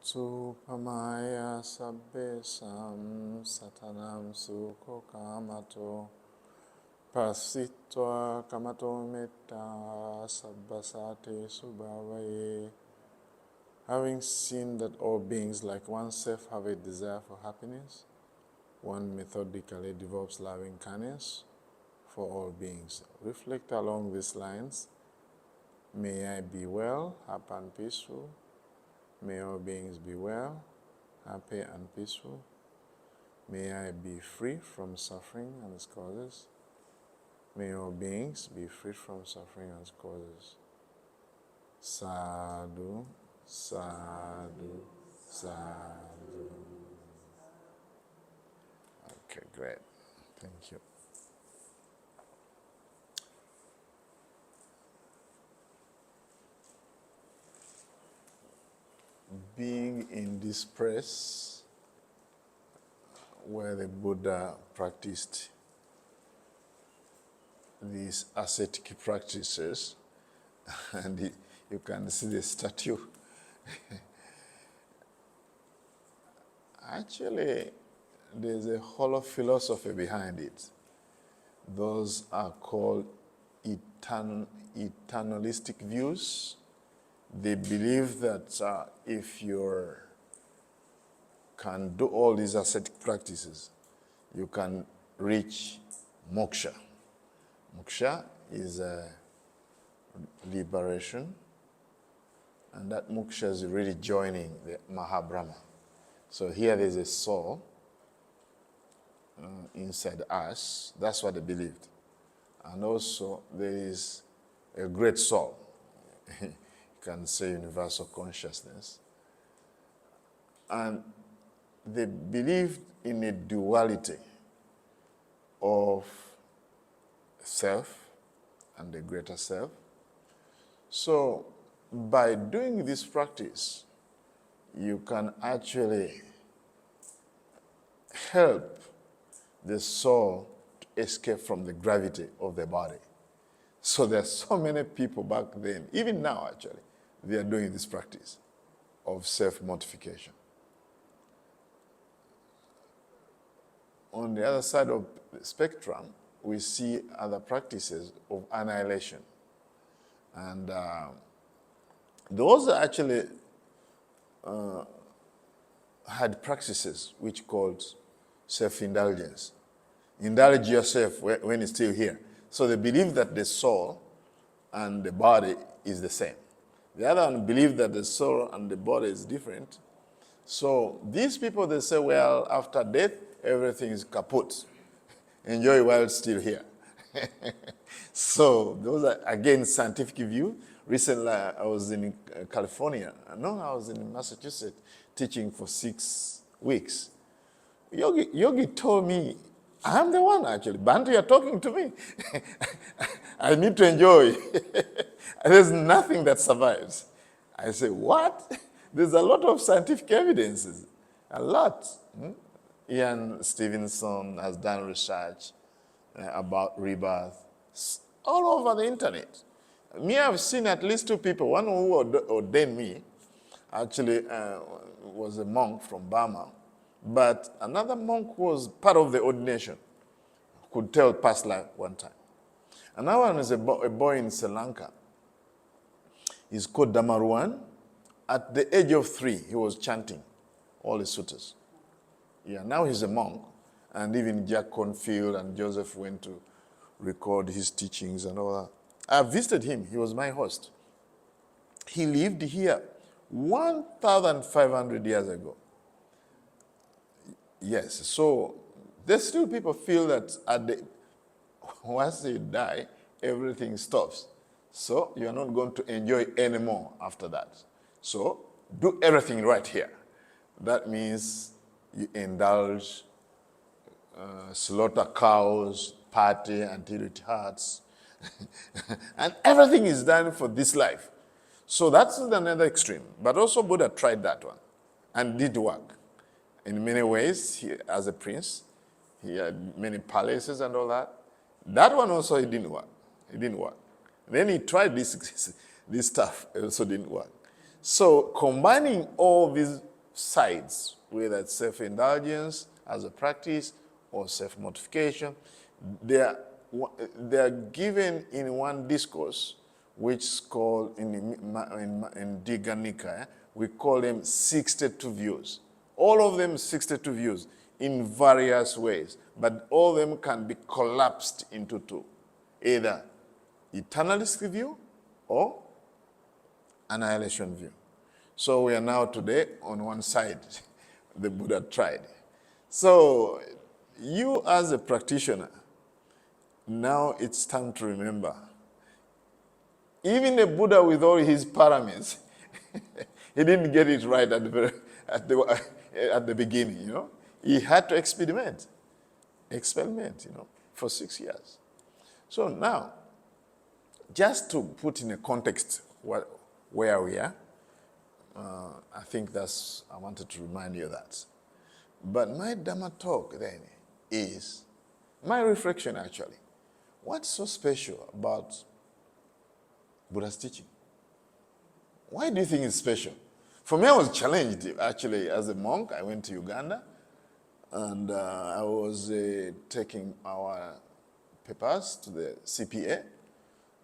Supamaya sabbe sam satanam sukho kamato pasitva kamato metta sabbasate subhavaye. Having seen that all beings like oneself have a desire for happiness, one methodically develops loving kindness for all beings. Reflect along these lines. May I be well, happy and peaceful. May all beings be well, happy and peaceful. May I be free from suffering and its causes. May all beings be free from suffering and its causes. Sadhu, sadhu, sadhu. Okay, great. Thank you. Being in this place where the Buddha practiced these ascetic practices, and you can see the statue. Actually, there's a whole philosophy behind it. Those are called eternalistic views. They believe that if you can do all these ascetic practices, you can reach moksha. Moksha is liberation, and that moksha is really joining the Mahabrahma. So here there's a soul inside us. That's what they believed. And also there is a great soul. You can say universal consciousness. And they believed in a duality of self and the greater self. So by doing this practice, you can actually help the soul to escape from the gravity of the body. So there are so many people back then, even now actually, they are doing this practice of self-mortification. On the other side of the spectrum, we see other practices of annihilation. And those actually had practices which called self-indulgence. Indulge yourself when it's still here. So they believe that the soul and the body is the same. The other one believe that the soul and the body is different. So these people, they say, well, after death, everything is kaput. Enjoy while it's still here. So those are, again, scientific view. Recently, I was in California. No, I was in Massachusetts teaching for 6 weeks. Yogi told me, I'm the one actually. Bhante, you're talking to me. I need to enjoy. There's nothing that survives. I say, what? There's a lot of scientific evidences. A lot. Ian Stevenson has done research about rebirth all over the internet. Me, I've seen at least 2 people. One who ordained me actually was a monk from Burma. But another monk was part of the ordination, could tell past life one time. Another one is a boy in Sri Lanka. He's called Damaruan. At the age of 3, he was chanting all the suttas. Yeah, now he's a monk. And even Jack Cornfield and Joseph went to record his teachings and all that. I visited him. He was my host. He lived here 1,500 years ago. Yes, so there's still people feel that once you die, everything stops. So you're not going to enjoy anymore after that. So do everything right here. That means you indulge, slaughter cows, party until it hurts. And everything is done for this life. So that's another extreme. But also Buddha tried that one and did work. In many ways, as a prince, he had many palaces and all that. That one also, it didn't work. It didn't work. Then he tried this stuff, it also didn't work. So combining all these sides, whether it's self-indulgence as a practice or self-mortification. They are given in one discourse, which is called in Digha Nikaya, we call them 62 views. All of them 62 views in various ways, but all of them can be collapsed into two, either eternalist view or annihilation view. So we are now today on one side, the Buddha tried. So you as a practitioner, now it's time to remember, even the Buddha with all his paramis, he didn't get it right at the beginning, you know. He had to experiment, you know, for 6 years. So now, just to put in a context where we are, I think I wanted to remind you of that. But my Dhamma talk then is, my reflection actually, what's so special about Buddha's teaching? Why do you think it's special? For me, I was challenged actually as a monk. I went to Uganda and I was taking our papers to the CPA,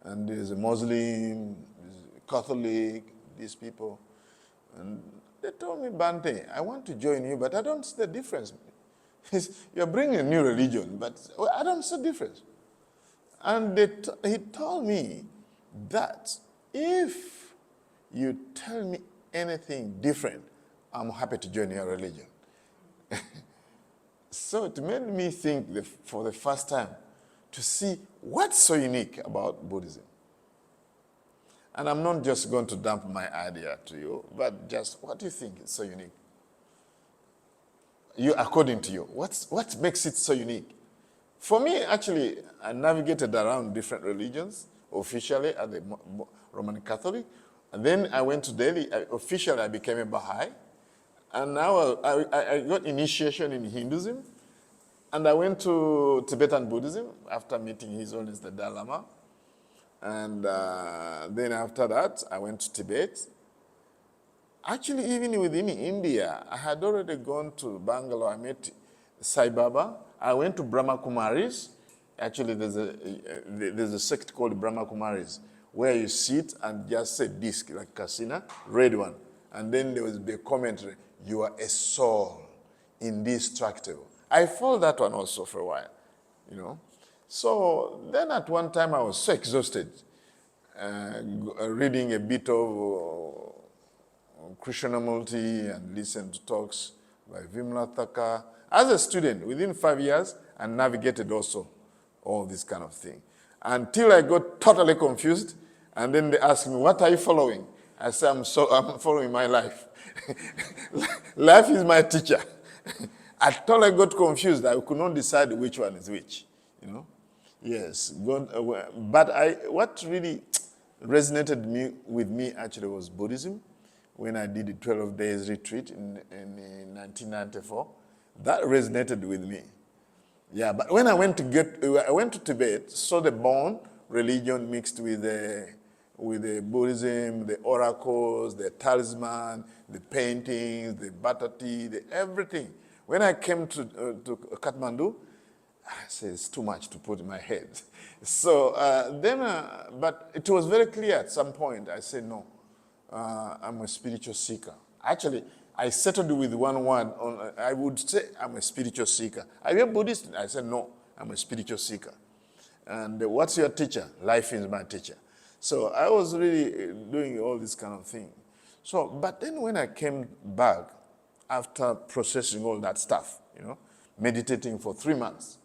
and there's a Muslim, there's a Catholic, these people. And they told me, Bhante, I want to join you, but I don't see the difference. You're bringing a new religion, but I don't see the difference. And he told me that if you tell me anything different, I'm happy to join your religion. So it made me think for the first time to see what's so unique about Buddhism. And I'm not just going to dump my idea to you, but just what do you think is so unique? According to you, what makes it so unique? For me, actually, I navigated around different religions, officially as a Roman Catholic. And then I went to Delhi. Officially, I became a Baha'i. And now I got initiation in Hinduism. And I went to Tibetan Buddhism after meeting His Holiness the Dalai Lama. And then after that, I went to Tibet. Actually, even within India, I had already gone to Bangalore. I met Sai Baba. I went to Brahma Kumaris. Actually, there's a sect called Brahma Kumaris, where you sit and just say disc, like Kasina, red one. And then there will be a commentary, you are a soul, indestructible. I followed that one also for a while, you know. So then at one time I was so exhausted, reading a bit of Krishnamurti and listening to talks by Vimla. As a student, within 5 years, I navigated also all this kind of thing. Until I got totally confused, and then they asked me, what are you following? I said, I'm following my life. Life is my teacher. Until I got confused, I could not decide which one is which, you know. Yes, but what really resonated with me actually was Buddhism. When I did a 12 days retreat in 1994, that resonated with me. Yeah, but when I went to Tibet, saw the Bon religion mixed with the Buddhism, the oracles, the talisman, the paintings, the butter tea, everything. When I came to Kathmandu, I said, it's too much to put in my head. So but it was very clear at some point. I said, no, I'm a spiritual seeker. Actually, I settled with one word. I would say I'm a spiritual seeker. Are you a Buddhist? I said, no, I'm a spiritual seeker. And what's your teacher? Life is my teacher. So I was really doing all this kind of thing. So, but then when I came back, after processing all that stuff, you know, meditating for 3 months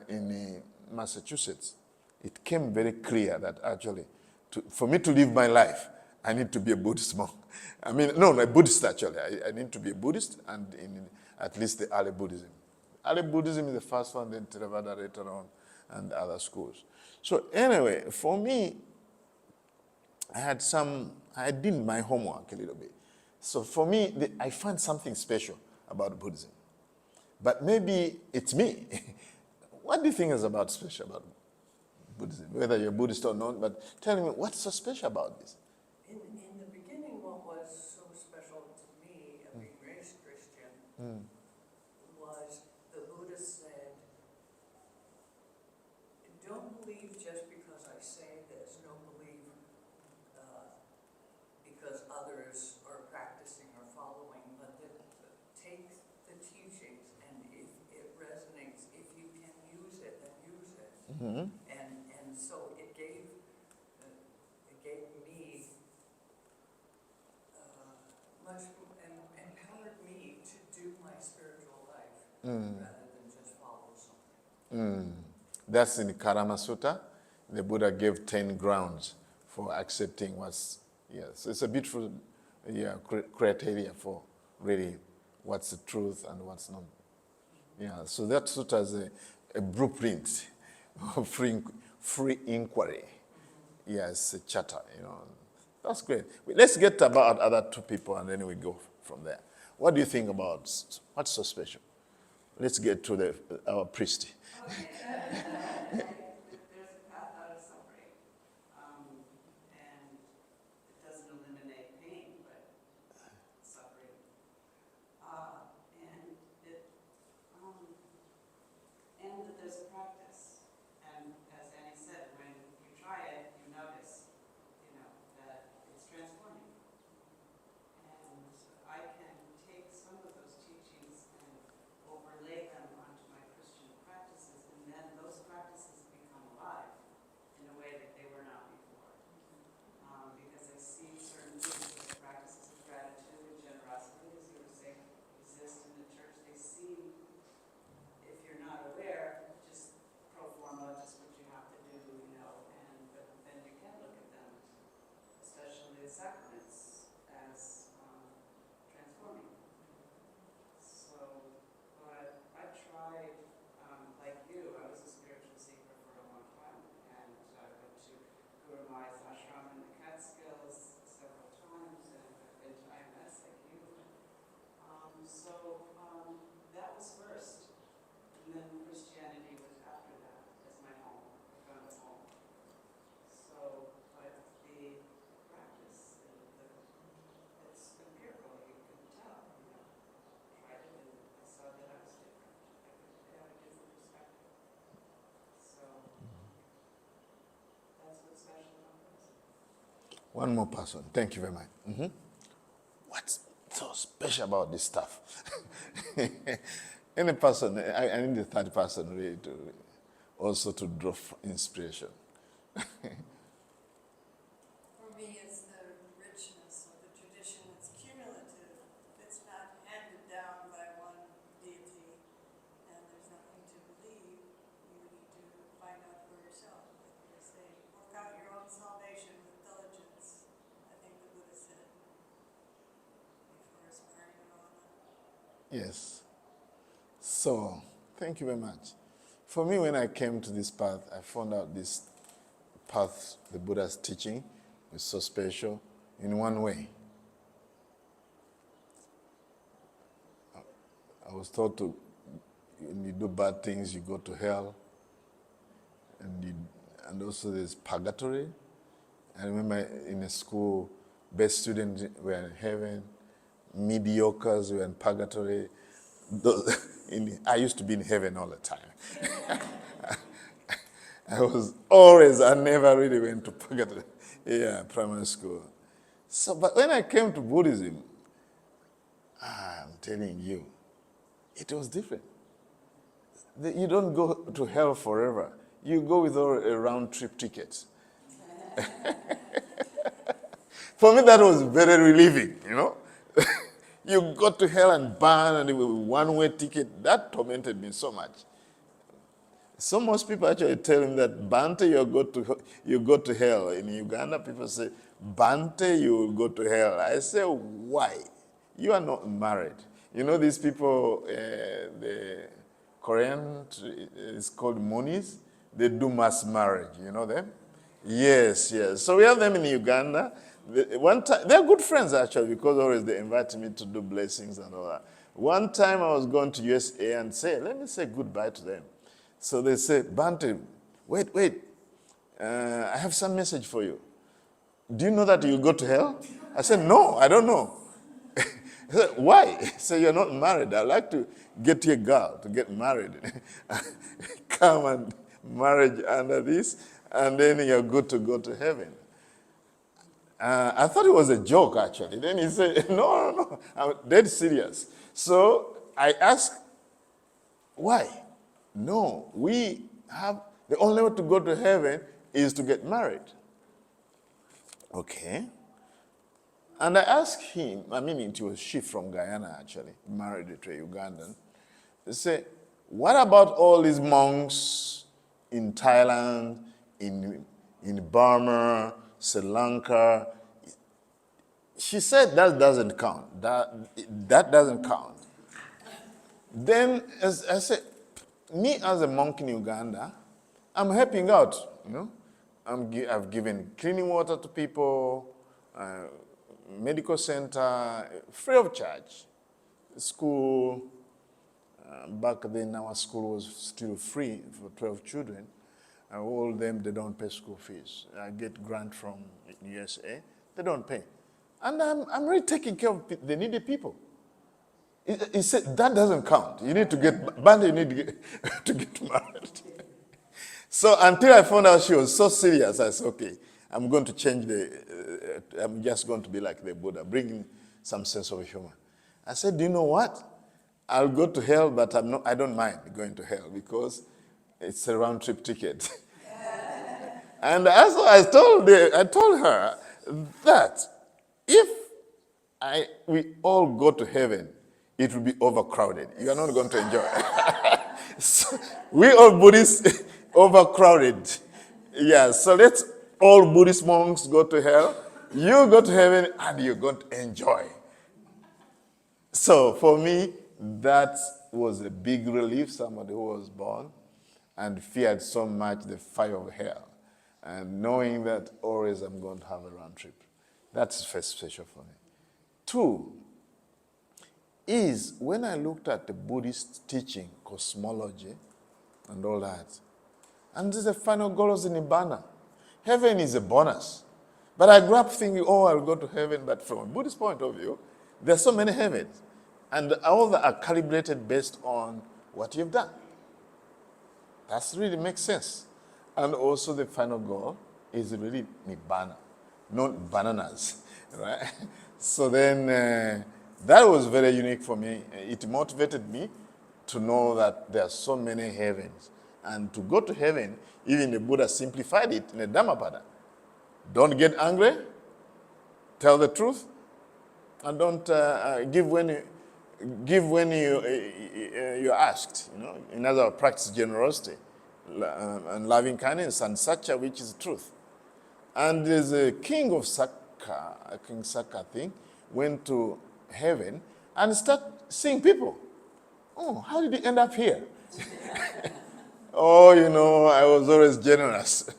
in Massachusetts, it came very clear that actually, for me to live my life, I need to be a Buddhist monk. I mean, no, a Buddhist actually. I need to be a Buddhist, and in at least the early Buddhism. Early Buddhism is the first one, then Theravada later on, and other schools. So anyway, for me, I did my homework a little bit. So for me, I find something special about Buddhism. But maybe it's me. What do you think is special about Buddhism? Whether you're Buddhist or not, but tell me, what's so special about this? In the beginning, what was so special to me, being was the Buddha said, don't believe just because I say this, don't believe because others are practicing or following, but take the teachings, and if it resonates, if you can use it, then use it. Mm-hmm. And so it gave me much, empowered me to do my spiritual life rather than just follow something. That's in Karama Sutta. The Buddha gave 10 grounds for accepting what's, yes, it's a beautiful criteria for really what's the truth and what's not. Yeah, so that sutta is a blueprint of free inquiry. Yes, a charter, That's great. Let's get about other two people and then we go from there. What do you think about what's so special? Let's get to our priest. Okay. There's a path out of suffering, and it doesn't eliminate pain, but suffering, and that there's a practice. And as Annie said, when you try it, you notice, that it's transforming. And I can take some of those teachings and overlay them onto my Christian practices, and then those practices become alive in a way that they were not before. Because I see certain things, like practices of gratitude and generosity, as you were saying, exist in the church. They seem, if you're not aware, just pro forma, just what you have to do, but then you can look at them, especially the sacraments, as transforming. So, but I tried, like you, I was a spiritual seeker for a long time, and I went to Guru Mai's ashram in the Catskills several times, and I've been to IMS like you. That was first, and then Christianity was after that as my home. I found a home. So, but the practice, it's empirical, you can tell, tried it and I saw that I was different. I had a different perspective. So, that's what's special about this. One more person. Thank you very much. Mm-hmm. What's so special about this stuff? Any person, I need the third person really to also to draw inspiration. For me, it's the richness of the tradition. It's cumulative. It's not handed down by one deity, and there's nothing to believe. You need to find out for yourself. Like you were saying, work out your own salvation with diligence. I think the Buddha said before starting on that. Yes. So, thank you very much. For me, when I came to this path, I found out this path the Buddha's teaching is so special in one way. I was taught to, when you do bad things, you go to hell. And also there's purgatory. I remember in a school, best students were in heaven, mediocres were in purgatory. I used to be in heaven all the time. I never really went to purgatory. Yeah, primary school. So, but when I came to Buddhism, I'm telling you, it was different. You don't go to hell forever. You go with a round trip ticket. For me, that was very relieving, You go to hell and burn and with one-way ticket. That tormented me so much. So most people actually tell him that, Bhante, you go to hell. In Uganda, people say, Bhante, you will go to hell. I say, why? You are not married. These people, the Korean, it's called Monis. They do mass marriage. You know them? Yes. So we have them in Uganda. One time, they're good friends actually, because always they invite me to do blessings and all that. One time I was going to USA and let me say goodbye to them. So they say, Bhante, wait, I have some message for you. Do you know that you go to hell? I said, no, I don't know. I said, why? He said, you're not married. I'd like to get you a girl to get married. Come and marriage under this, and then you're good to go to heaven. I thought it was a joke, actually. Then he said, no, I'm dead serious. So I asked, why? No, we have, the only way to go to heaven is to get married. Okay. And I asked him, it was she from Guyana, actually, married to a Ugandan. They say, what about all these monks in Thailand, in Burma, Sri Lanka? She said that doesn't count. That doesn't count. Then as I said, me as a monk in Uganda, I'm helping out. I've given cleaning water to people, medical center, free of charge. School, back then our school was still free for 12 children. All of them, they don't pay school fees. I get grant from USA, they don't pay. And I'm really taking care of the needy people. He said, that doesn't count. You need to get, Bhante, you need to get married. So until I found out she was so serious, I said, okay, I'm going to change I'm just going to be like the Buddha, bringing some sense of humor. I said, do you know what? I'll go to hell, but I don't mind going to hell because it's a round trip ticket. And also I told her that if we all go to heaven, it will be overcrowded. You are not going to enjoy it. So we all Buddhists overcrowded. Yeah, so let's all Buddhist monks go to hell. You go to heaven and you're going to enjoy. So for me, that was a big relief, somebody who was born and feared so much the fire of hell. And knowing that always I'm going to have a round trip. That's first special for me. 2 is when I looked at the Buddhist teaching, cosmology, and all that. And the final goal is Nibbana. Heaven is a bonus. But I grew up thinking, I'll go to heaven. But from a Buddhist point of view, there are so many heavens. And all that are calibrated based on what you've done. That really makes sense. And also the final goal is really Nibbana, not bananas, right? So then that was very unique for me. It motivated me to know that there are so many heavens. And to go to heaven, even the Buddha simplified it in a Dhammapada. Don't get angry, tell the truth, and don't give when you're asked. In other words, practice generosity and loving kindness and satya, which is truth. And there's a king of Sakka, King Sakka thing, went to heaven and started seeing people. How did he end up here? I was always generous.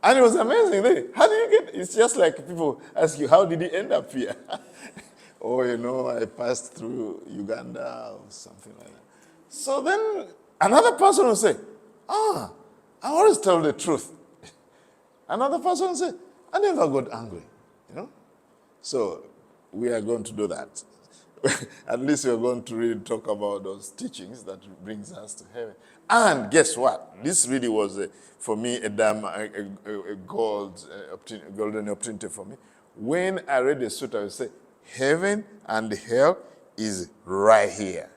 And it was amazing. How did you get? It's just like people ask you, how did he end up here? I passed through Uganda or something like that. So then another person will say, I always tell the truth. Another person will say, I never got angry. So we are going to do that. At least we are going to really talk about those teachings that brings us to heaven. And guess what? This really was, for me, a golden opportunity for me. When I read the sutra, I would say, heaven and hell is right here.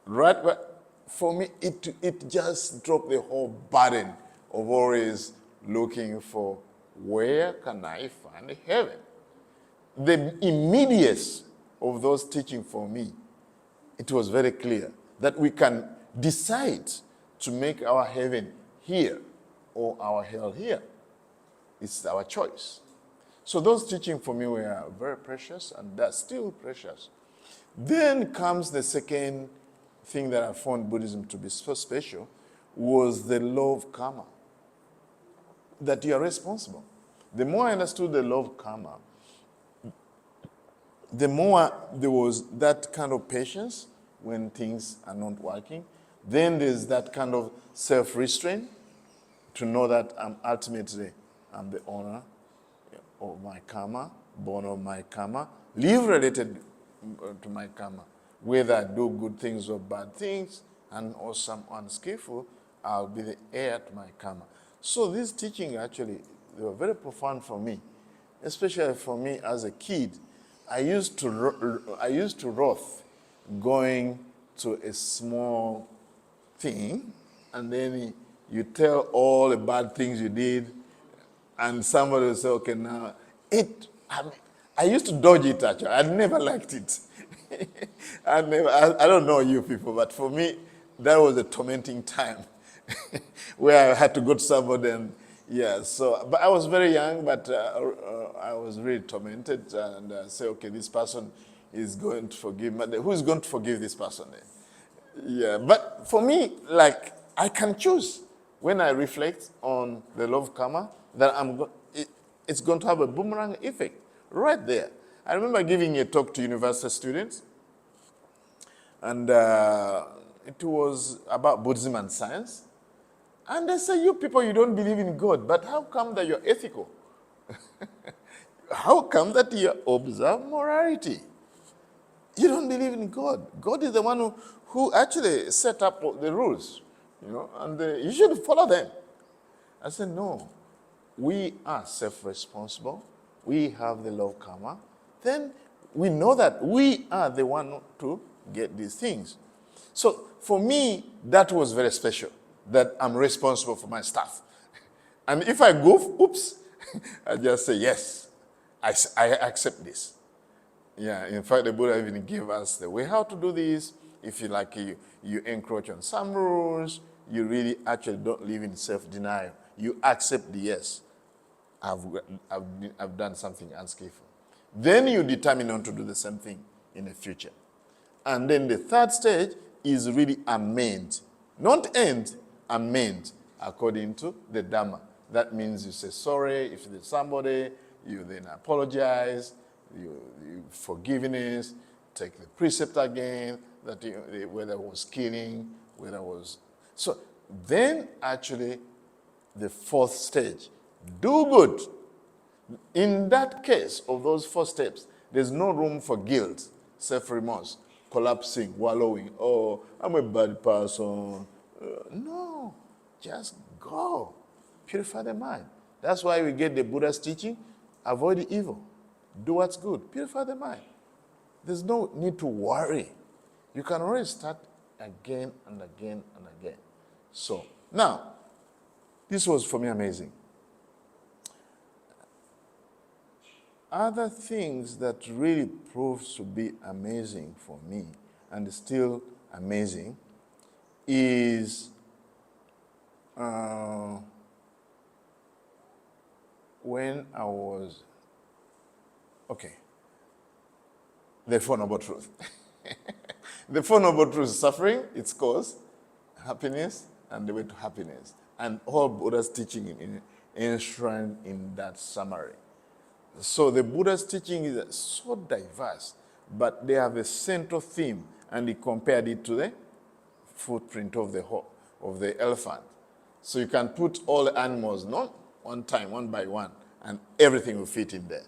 Right? But for me, it just dropped the whole burden of always looking for where can I find heaven? The immediacy of those teachings for me, it was very clear that we can decide to make our heaven here or our hell here. It's our choice. So those teachings for me were very precious, and they're still precious. Then comes the second thing that I found Buddhism to be so special, was the law of karma. That you are responsible. The more I understood the law of karma, the more there was that kind of patience when things are not working. Then there's that kind of self-restraint to know that I'm the owner of my karma, born of my karma, live related to my karma. Whether I do good things or bad things, and or some unskillful, I'll be the heir to my karma. So this teaching actually, they were very profound for me, especially for me as a kid. I used to wrath going to a small thing, and then you tell all the bad things you did, and somebody will say, okay, now, I used to dodge it actually. I never liked it. I don't know you people, but for me, that was a tormenting time where I had to go to somebody and, yeah, so, but I was very young, but I was really tormented and say, okay, this person is going to forgive me. Who's going to forgive this person then? Yeah, but for me, like, I can choose when I reflect on the love karma that it's going to have a boomerang effect right there. I remember giving a talk to university students, and it was about Buddhism and science. And they say, you people, you don't believe in God, but how come that you're ethical? How come that you observe morality? You don't believe in God. God is the one who actually set up the rules, and you should follow them. I said, no, we are self-responsible. We have the love karma. Then we know that we are the one to get these things. So for me, that was very special, that I'm responsible for my stuff. And if I goof, oops, I just say, yes, I accept this. Yeah, in fact, the Buddha even gave us the way how to do this. If you encroach on some rules, you really actually don't live in self-denial. You accept the yes, I've done something unskillful. Then you determine not to do the same thing in the future. And then the third stage is really amend. Not end, amend according to the Dhamma. That means you say sorry if there's somebody, you then apologize, you forgiveness, take the precept again, that whether it was killing, whether it was... So then actually the fourth stage, do good. In that case of those four steps, there's no room for guilt, self-remorse, collapsing, wallowing, oh, I'm a bad person. No, just go. Purify the mind. That's why we get the Buddha's teaching, avoid the evil. Do what's good. Purify the mind. There's no need to worry. You can always start again and again and again. So, now, this was for me amazing. Other things that really proves to be amazing for me, and still amazing, is when I was, the Four Noble Truth. The Four Noble Truth is suffering, its cause, happiness, and the way to happiness. And all Buddha's teaching enshrined in that summary. So the Buddha's teaching is so diverse, but they have a central theme, and he compared it to the footprint of the elephant. So you can put all the animals, not one time, one by one, and everything will fit in there.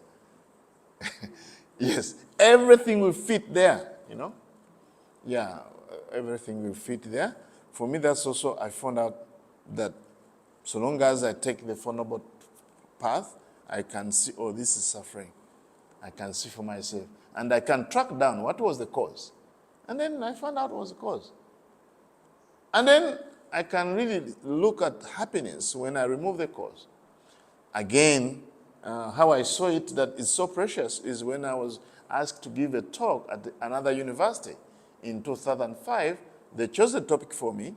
Yes, everything will fit there, Yeah, everything will fit there. For me, that's also, I found out that so long as I take the Four Noble Path, I can see, oh, this is suffering. I can see for myself. And I can track down what was the cause. And then I found out what was the cause. And then I can really look at happiness when I remove the cause. Again, how I saw it that is so precious is when I was asked to give a talk at another university in 2005. They chose a topic for me.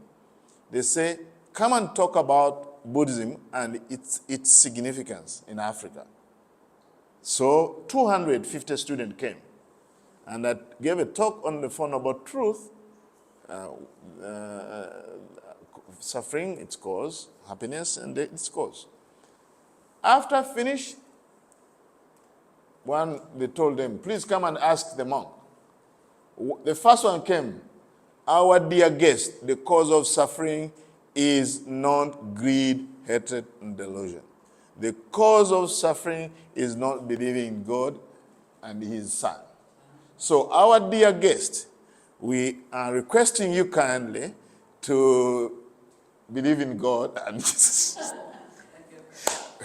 They say, come and talk about Buddhism and its significance in Africa. So 250 students came, and I gave a talk on the Four Noble Truth, suffering, its cause, happiness, and its cause. After I finished, they told them, please come and ask the monk. The first one came, our dear guest, the cause of suffering is not greed, hatred, and delusion. The cause of suffering is not believing in God and his son. So our dear guest, we are requesting you kindly to believe in God. And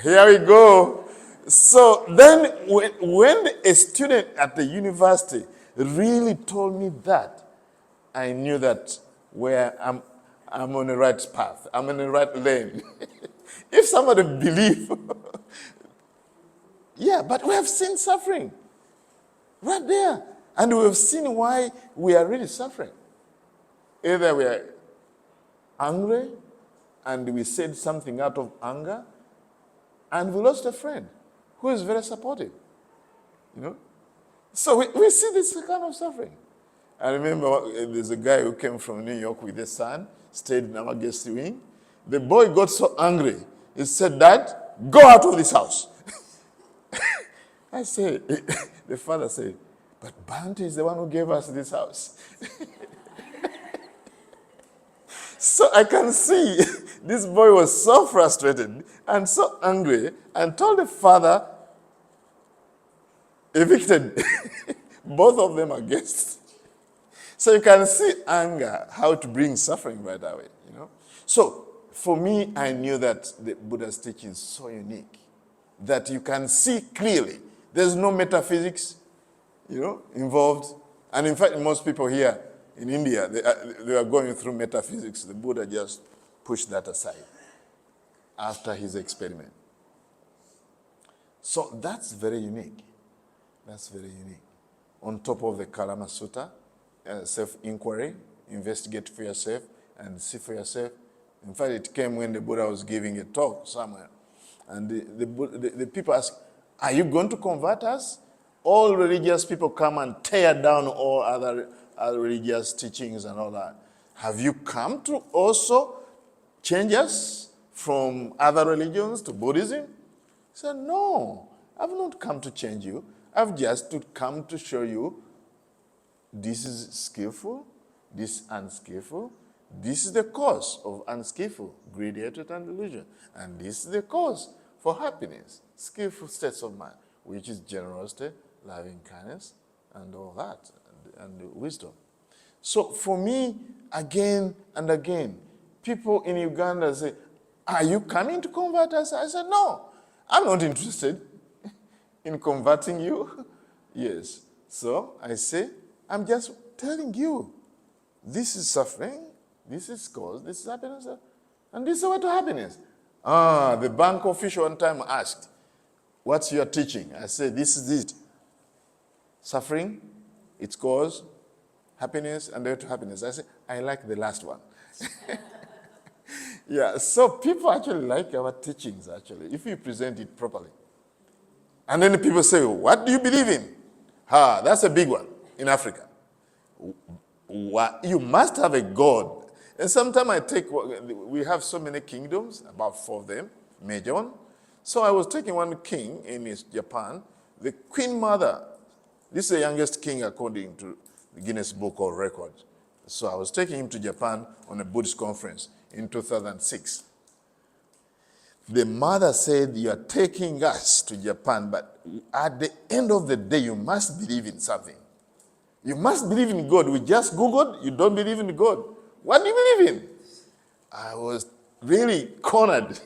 here we go. So then when a student at the university really told me that, I knew that where I'm on the right path. I'm in the right lane. If somebody believe, yeah, but we have seen suffering right there. And we have seen why we are really suffering. Either we are angry and we said something out of anger, and we lost a friend who is very supportive. You know? So we see this kind of suffering. I remember there's a guy who came from New York with his son, stayed in our guest wing. The boy got so angry. He said, "Dad, go out of this house." I said, the father said, "But Bhante is the one who gave us this house." So I can see this boy was so frustrated and so angry and told the father, evicted. Both of them are guests. So you can see anger, how to bring suffering right away, you know. So for me, I knew that the Buddha's teaching is so unique that you can see clearly. There's no metaphysics, you know, involved. And in fact, most people here in India, they are going through metaphysics. The Buddha just pushed that aside after his experiment. So that's very unique. That's very unique. On top of the Kalama Sutta, self-inquiry, investigate for yourself and see for yourself. In fact, it came when the Buddha was giving a talk somewhere. And the people asked, "Are you going to convert us?" All religious people come and tear down all other religious teachings and all that. Have you come to also change us from other religions to Buddhism? He said, "No, I've not come to change you. I've just come to show you this is skillful, this is unskillful. This is the cause of unskillful, greed, hatred, and delusion. And this is the cause for happiness, skillful states of mind, which is generosity, loving kindness, and all that, and wisdom." So for me, again and again, people in Uganda say, "Are you coming to convert us?" I said, "No, I'm not interested in converting you." Yes. So I say, I'm just telling you, this is suffering, this is cause, this is happiness, and this is the way to happiness. The bank official one time asked, "What's your teaching?" I said, "This is it. Suffering, its cause, happiness, and the way to happiness." I said, "I like the last one." Yeah, so people actually like our teachings, actually, if you present it properly. And then people say, "What do you believe in?" That's a big one in Africa. You must have a God. And sometimes we have so many kingdoms, about 4 of them, major one. So I was taking one king in Japan, the Queen Mother. This is the youngest king according to the Guinness Book of Records. So I was taking him to Japan on a Buddhist conference in 2006. The mother said, "You are taking us to Japan, but at the end of the day, you must believe in something. You must believe in God. We just Googled, you don't believe in God. What do you believe in?" I was really cornered.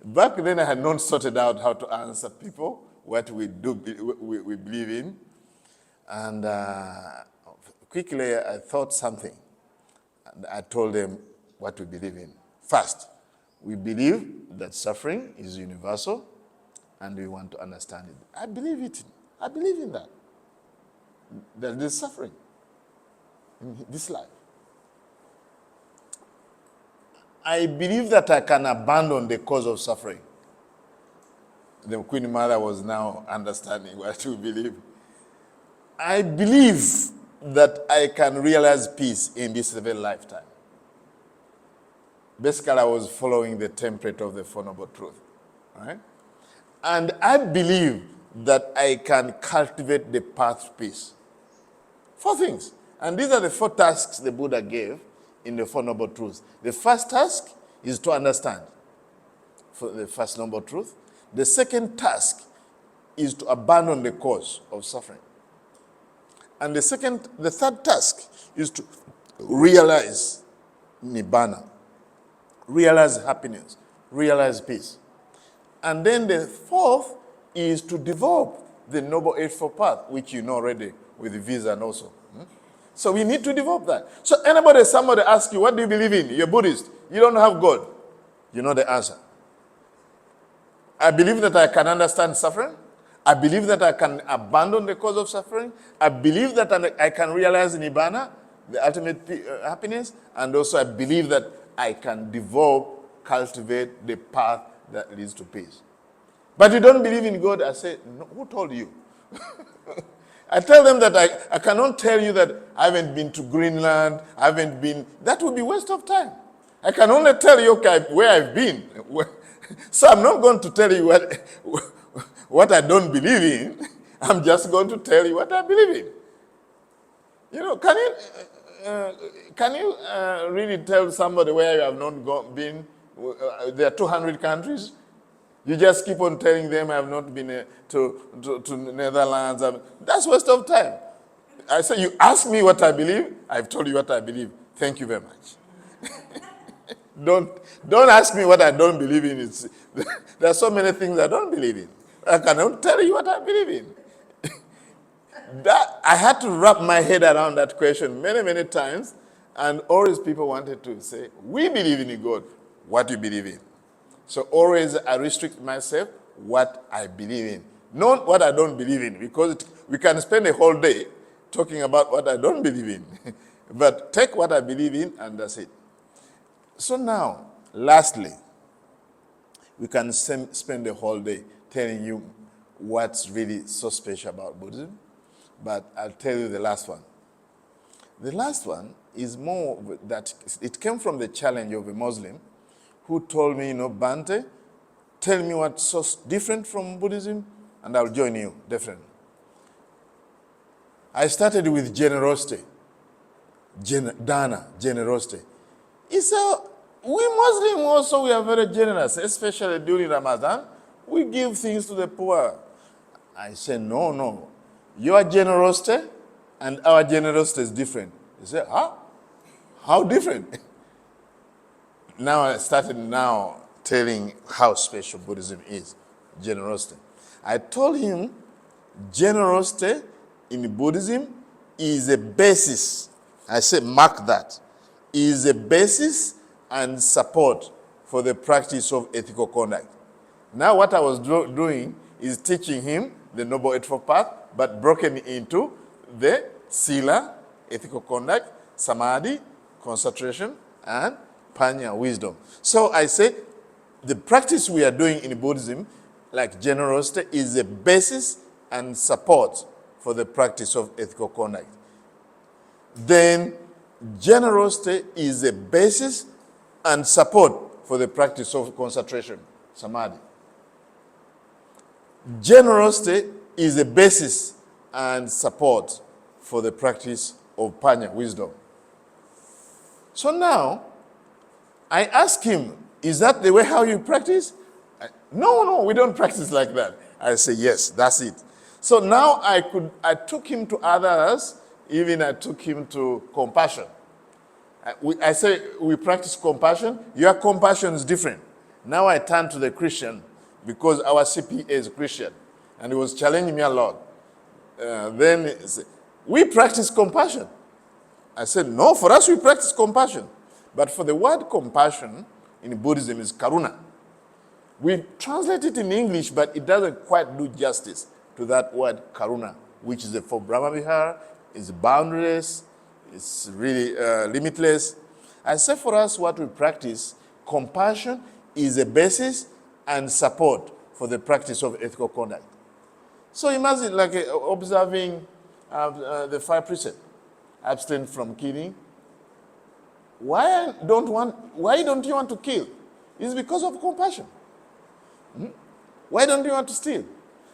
Back then, I had not sorted out how to answer people, what we believe in. And quickly, I thought something. And I told them what we believe in. First, we believe that suffering is universal, and we want to understand it. I believe it. I believe in that. That there's suffering in this life. I believe that I can abandon the cause of suffering. The Queen Mother was now understanding what we believe. I believe that I can realize peace in this very lifetime. Basically, I was following the template of the Four Noble Truth. Right? And I believe that I can cultivate the path to peace. 4 things. And these are the 4 tasks the Buddha gave in the Four Noble Truths. The first task is to understand for the First Noble Truth. The second task is to abandon the cause of suffering. And the third task is to realize nibbana, realize happiness, realize peace. And then the fourth is to develop the Noble Eightfold Path, which you know already with the visa and also. So we need to develop that. So somebody asks you, what do you believe in? You're Buddhist. You don't have God. You know the answer. I believe that I can understand suffering. I believe that I can abandon the cause of suffering. I believe that I can realize Nibbana, the ultimate happiness. And also I believe that I can develop, cultivate the path that leads to peace. But you don't believe in God? I say, no, who told you? I tell them that I cannot tell you that I haven't been to Greenland, that would be waste of time. I can only tell you, okay, where I've been. So I'm not going to tell you what I don't believe in. I'm just going to tell you what I believe in. You know, can you really tell somebody where you have not been? There are 200 countries. You just keep on telling them I have not been to Netherlands. That's waste of time. I say, you ask me what I believe, I've told you what I believe. Thank you very much. Don't ask me what I don't believe in. There are so many things I don't believe in. I cannot tell you what I believe in. I had to wrap my head around that question many, many times, and always people wanted to say, we believe in God. What do you believe in? So always I restrict myself what I believe in. Not what I don't believe in, because we can spend a whole day talking about what I don't believe in. But take what I believe in and that's it. So now, lastly, we can spend the whole day telling you what's really so special about Buddhism, but I'll tell you the last one. The last one is more that it came from the challenge of a Muslim who told me, Bhante, tell me what's so different from Buddhism, and I'll join you, definitely. I started with generosity, dana, generosity. He said, we Muslims also, we are very generous, especially during Ramadan. We give things to the poor. I said, no. Your generosity and our generosity is different. He said, huh? How different? Now I started telling how special Buddhism is, generosity. I told him generosity in Buddhism is a basis. I said, mark that. Is a basis and support for the practice of ethical conduct. Now what I was doing is teaching him the Noble Eightfold Path, but broken into the Sila, ethical conduct, Samadhi, concentration, and Panya, wisdom. So I say the practice we are doing in Buddhism, like generosity, is a basis and support for the practice of ethical conduct. Then generosity is a basis and support for the practice of concentration, Samadhi. Generosity is a basis and support for the practice of Panya, wisdom. So now, I asked him, is that the way how you practice? No, we don't practice like that. I say, yes, that's it. So now I took him to others, even I took him to compassion. I say, we practice compassion. Your compassion is different. Now I turn to the Christian, because our CPA is Christian, and he was challenging me a lot. Then he said, we practice compassion. I said, no, for us we practice compassion. But for the word compassion in Buddhism is karuna. We translate it in English, but it doesn't quite do justice to that word karuna, which is for Brahmavihara, is boundless, it's really limitless. I say for us what we practice, compassion is a basis and support for the practice of ethical conduct. So imagine like observing the 5 precepts. Abstain from killing. Why don't you want to kill? It's because of compassion. Why don't you want to steal?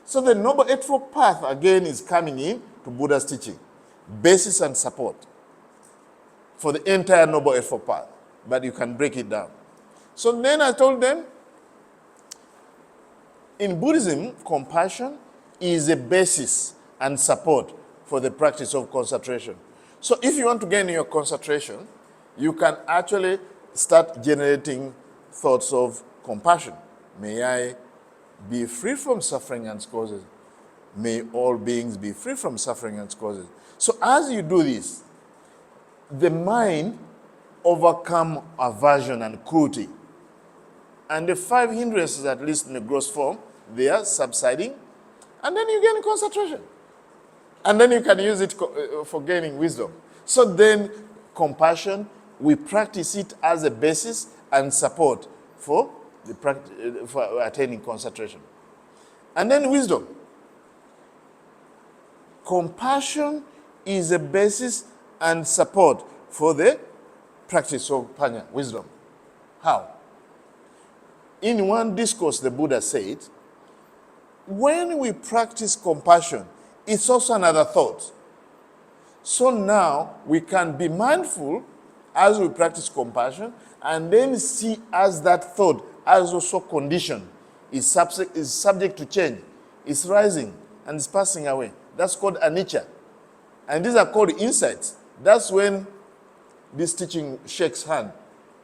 So the Noble Eightfold Path again is coming in to Buddha's teaching. Basis and support for the entire Noble Eightfold Path. But you can break it down. So then I told them, in Buddhism, compassion is a basis and support for the practice of concentration. So if you want to gain your concentration, you can actually start generating thoughts of compassion. May I be free from suffering and its causes. May all beings be free from suffering and its causes. So as you do this, the mind overcome aversion and cruelty. And the 5 hindrances, at least in the gross form, they are subsiding. And then you gain concentration. And then you can use it for gaining wisdom. So then compassion, we practice it as a basis and support for for attaining concentration. And then wisdom. Compassion is a basis and support for the practice of panya, wisdom. How? In one discourse, the Buddha said, when we practice compassion, it's also another thought. So now we can be mindful as we practice compassion and then see as that thought as also conditioned, is subject to change, is rising and is passing away. That's called anicca. And these are called insights. That's when this teaching shakes hand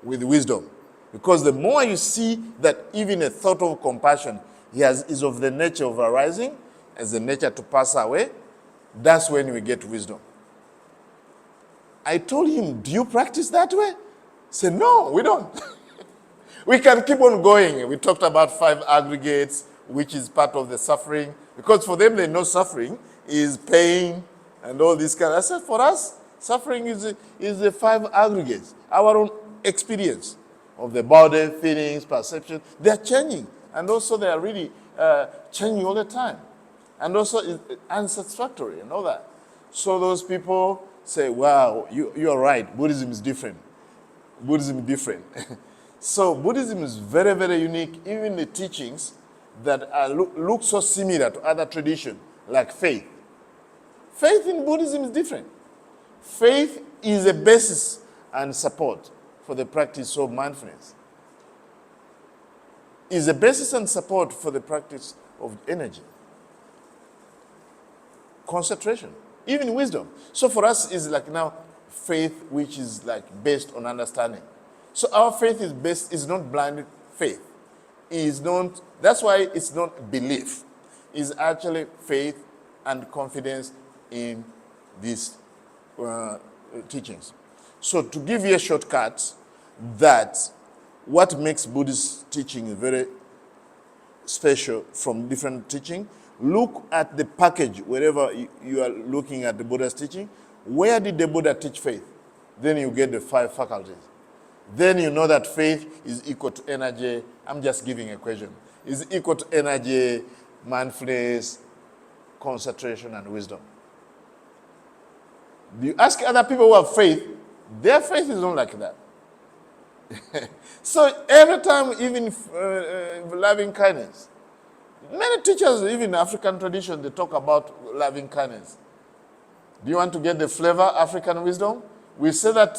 with wisdom. Because the more you see that even a thought of compassion is of the nature of arising, as the nature to pass away, that's when we get wisdom. I told him, do you practice that way? He said, no, we don't. We can keep on going. We talked about 5 aggregates, which is part of the suffering. Because for them, they know suffering is pain and all this kind of. I said, for us, suffering is the 5 aggregates. Our own experience of the body, feelings, perception. They are changing. And also they are really changing all the time. And also it's unsatisfactory and all that. So those people say, wow, you're right. Buddhism is different. Buddhism is different. So Buddhism is very, very unique. Even the teachings that look so similar to other traditions, like faith. Faith in Buddhism is different. Faith is a basis and support for the practice of mindfulness. Is a basis and support for the practice of energy. Concentration. Even wisdom. So for us is like now faith which is like based on understanding. So our faith is not blind faith. That's why it's not belief. It's actually faith and confidence in these teachings. So to give you a shortcut, that what makes Buddhist teaching very special from different teaching, look at the package wherever you are looking at the Buddha's teaching. Where did the Buddha teach faith? Then you get the 5 faculties. Then you know that faith is equal to energy. I'm just giving a question. Is equal to energy, mindfulness, concentration, and wisdom. You ask other people who have faith, their faith is not like that. So every time, even loving kindness. Many teachers, even in African tradition, they talk about loving kindness. Do you want to get the flavor, African wisdom? We say that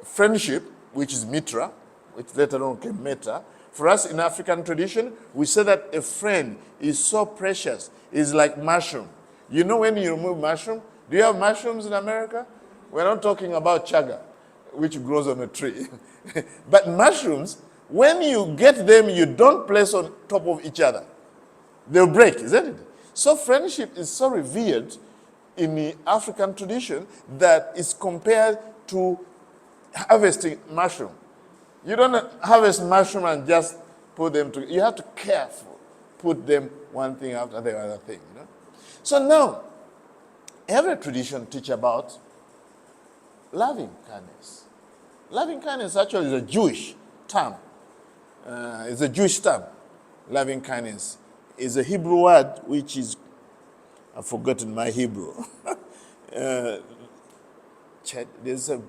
friendship, which is mitra, which later on came metta, for us in African tradition, we say that a friend is so precious, is like mushroom. You know when you remove mushroom? Do you have mushrooms in America? We're not talking about chaga, which grows on a tree. But mushrooms, when you get them, you don't place on top of each other. They'll break, isn't it? So friendship is so revered in the African tradition that it's compared to harvesting mushroom. You don't harvest mushroom and just put them together. You have to carefully put them one thing after the other thing. You know? So now, every tradition teach about loving kindness. Loving kindness actually is a Jewish term. It's a Jewish term. Loving kindness is a Hebrew word which is, I've forgotten my Hebrew. There's a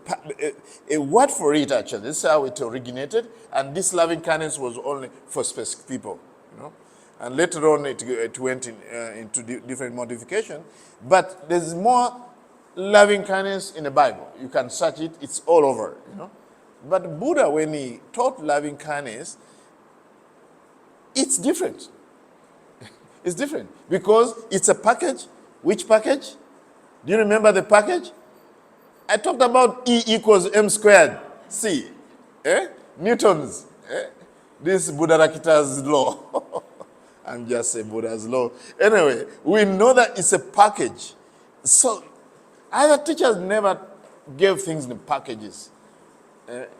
word for it actually. This is how it originated, and this loving kindness was only for specific people, you know. And later on, it went into different modification. But there's more loving kindness in the Bible. You can search it; it's all over, you know. But Buddha, when he taught loving kindness, it's different. It's different because it's a package. Which package? Do you remember the package? I talked about E equals m squared c. Newton's. This Buddharakkhita's law. I'm just saying Buddha's law. Anyway, we know that it's a package. So other teachers never gave things in packages.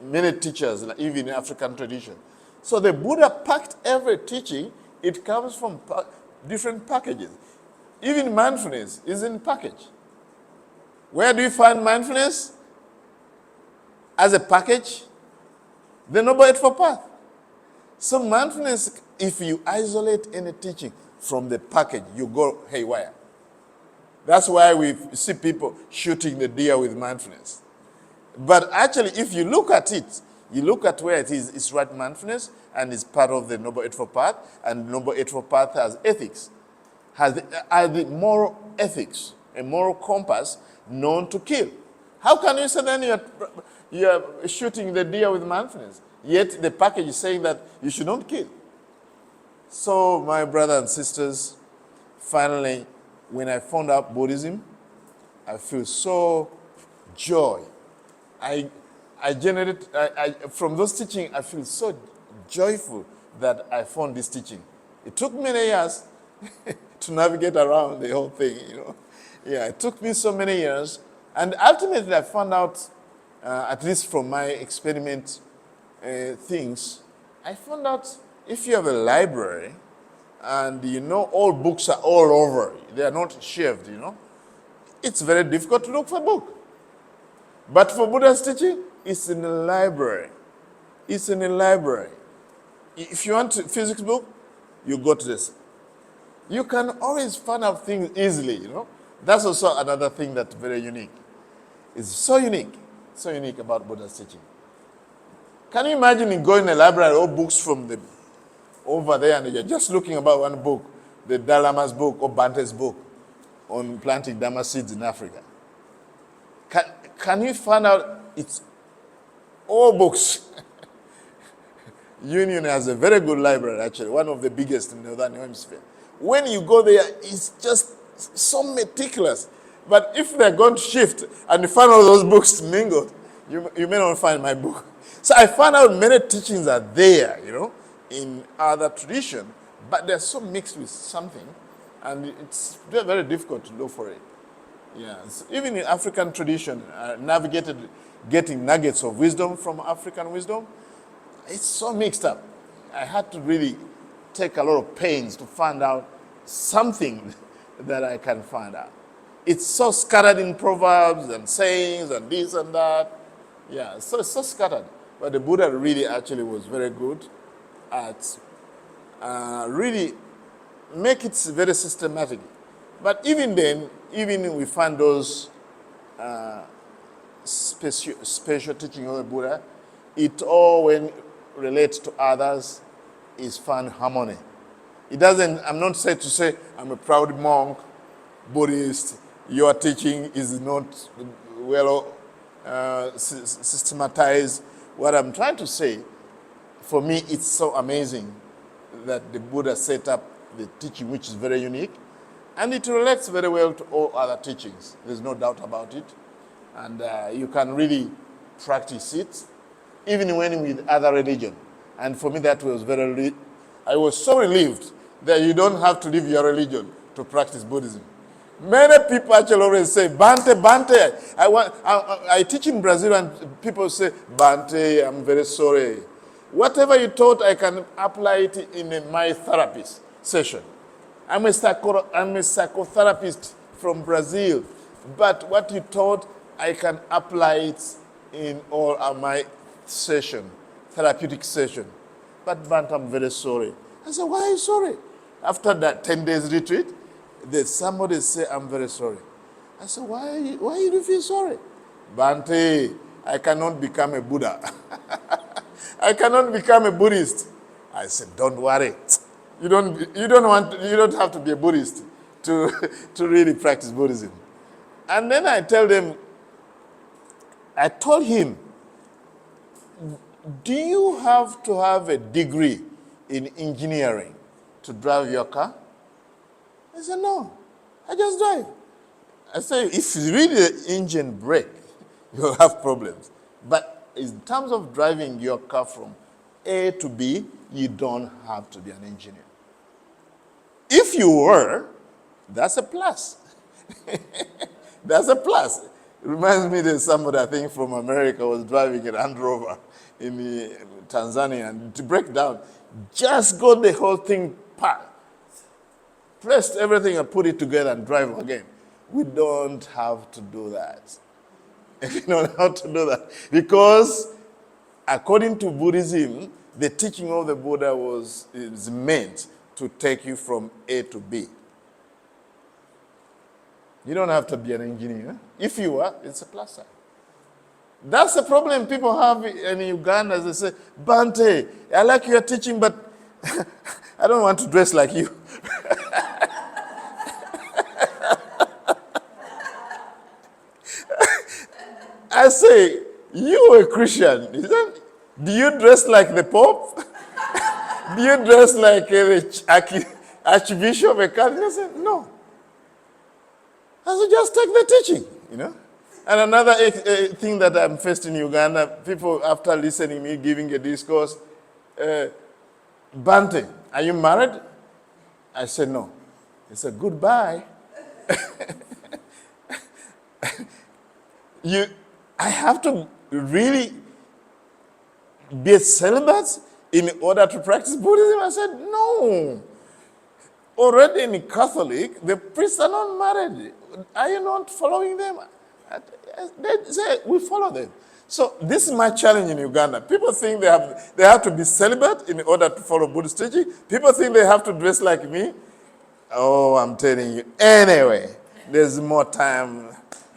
Many teachers, like even in African tradition. So the Buddha packed every teaching. It comes from different packages. Even mindfulness is in package. Where do you find mindfulness? As a package? The Noble Eightfold Path. So mindfulness, if you isolate any teaching from the package, you go haywire. That's why we see people shooting the deer with mindfulness. But actually, if you look at it, you look at where it is, it's right mindfulness, and it's part of the Noble Eightfold Path, and Noble Eightfold Path has ethics, has the moral ethics, a moral compass known to kill. How can you say then you're shooting the deer with mindfulness? Yet the package is saying that you should not kill. So, my brothers and sisters, finally, when I found out Buddhism, I feel so joy. From those teachings, I feel so joyful that I found this teaching. It took many years to navigate around the whole thing, Yeah, it took me so many years. And ultimately, I found out, at least from my experiment things, I found out if you have a library and all books are all over, they are not shelved, it's very difficult to look for a book. But for Buddha's teaching, it's in a library. It's in a library. If you want a physics book, you go to this. You can always find out things easily, That's also another thing that's very unique. It's so unique about Buddha's teaching. Can you imagine going to a library, all books from over there, and you're just looking about one book, the Dalai Lama's book or Bhante's book on planting Dharma seeds in Africa? Can you find out it's all books? Union has a very good library, actually, one of the biggest in the Northern Hemisphere. When you go there, it's just so meticulous. But if they're going to shift and you find all those books mingled, you may not find my book. So I found out many teachings are there, in other tradition, but they're so mixed with something, and it's very, very difficult to look for it. Yeah, so even in African tradition, navigated getting nuggets of wisdom from African wisdom, it's so mixed up. I had to really take a lot of pains to find out something that I can find out. It's so scattered in proverbs and sayings and this and that. Yeah, so it's so scattered. But the Buddha really actually was very good at really make it very systematic. But even then, even we find those special teaching of the Buddha, it all, when relates to others, is found harmony. It doesn't, I'm not said to say, I'm a proud monk, Buddhist, your teaching is not well systematized. What I'm trying to say, for me, it's so amazing that the Buddha set up the teaching, which is very unique, and it relates very well to all other teachings. There's no doubt about it. And you can really practice it, even when with other religion. And for me, that was I was so relieved that you don't have to leave your religion to practice Buddhism. Many people actually always say, Bhante, I teach in Brazil and people say, Bhante, I'm very sorry. Whatever you taught, I can apply it in my therapist session. I'm a psychotherapist from Brazil, but what you taught, I can apply it in all of my therapeutic session. But Bhante, I'm very sorry. I said, why are you sorry? After that 10 days retreat, somebody say, I'm very sorry. I said, why do you feel sorry? Bhante, I cannot become a Buddha. I cannot become a Buddhist. I said, don't worry. You don't have to be a Buddhist to really practice Buddhism. And then I told him, do you have to have a degree in engineering to drive your car? I said, no, I just drive. I say, if really the engine break, you'll have problems. But in terms of driving your car from A to B, you don't have to be an engineer. If you were, that's a plus. That's a plus. It reminds me that somebody, I think, from America was driving a Land Rover in Tanzania, and to break down, just got the whole thing packed, pressed everything and put it together and drive again. We don't have to do that. We don't have to do that. Because according to Buddhism, the teaching of the Buddha is meant to take you from A to B. You don't have to be an engineer. If you are, it's a plus side. That's the problem people have in Uganda. They say, Bhante, I like your teaching, but I don't want to dress like you. I say, you a Christian. Do you dress like the Pope? Do you dress like the Archbishop? I said, no. I said, just take the teaching, you know. And another thing that I'm faced in Uganda, people after listening to me giving a discourse, Bhante, are you married? I said, no. He said, goodbye. I have to really be a celibate in order to practice Buddhism? I said, no. Already in Catholic, the priests are not married. Are you not following them? They say, we follow them. So this is my challenge in Uganda. People think they have to be celibate in order to follow Buddhist teaching. People think they have to dress like me. Oh, I'm telling you. Anyway, there's more time.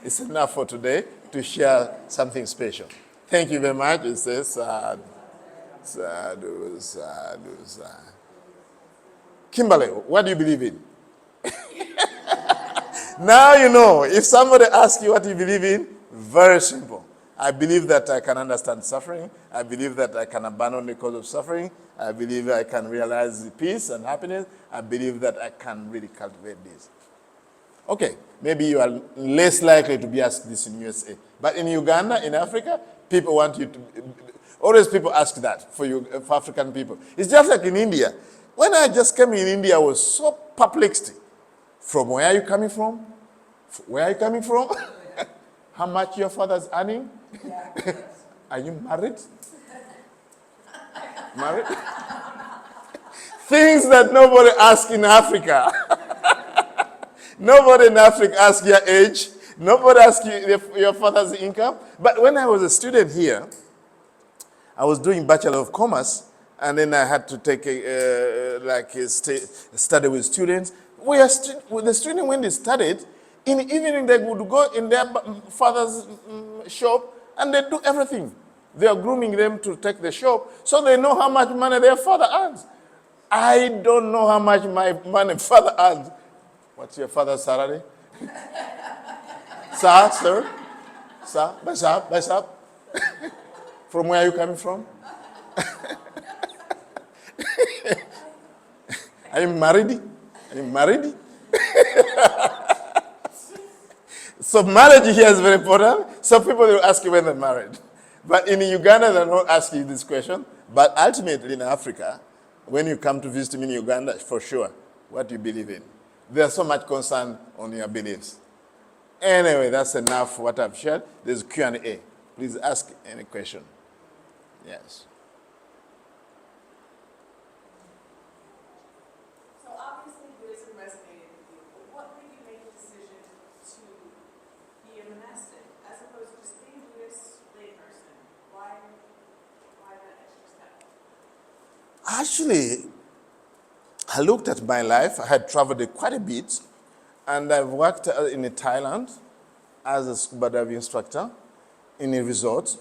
It's enough for today to share something special. Thank you very much. It says sadhu, sadhu, sadhu, sadhu. Kimberly, what do you believe in? Now you know. If somebody asks you what you believe in, very simple. I believe that I can understand suffering. I believe that I can abandon the cause of suffering. I believe I can realize the peace and happiness. I believe that I can really cultivate this. Okay, maybe you are less likely to be asked this in USA. But in Uganda, in Africa, people want you to... Always people ask that for African people. It's just like in India. When I just came in India, I was so perplexed. From where are you coming from? Where are you coming from? How much your father's earning? Are you married? Married? Things that nobody asks in Africa. Nobody in Africa asks your age. Nobody asks you your father's income. But when I was a student here, I was doing Bachelor of Commerce, and then I had to take a study with students. The students, when they studied, in the evening they would go in their father's shop and they do everything. They are grooming them to take the shop so they know how much money their father earns. I don't know how much my father earns. What's your father's salary? Sir? Bus up. From where are you coming from? Are you married? Are you married? So marriage here is very important. So people will ask you when they're married. But in Uganda, they're not asking you this question. But ultimately in Africa, when you come to visit me in Uganda, for sure, what you believe in. There's so much concern on your beliefs. Anyway, that's enough for what I've shared. There's Q&A. Please ask any question. Yes. So obviously Buddhism resonated with you, but what made you make the decision to be a monastic as opposed to just being a Buddhist layperson? Why that extra step? Actually, I looked at my life. I had traveled quite a bit, and I've worked in Thailand as a scuba diving instructor in a resort.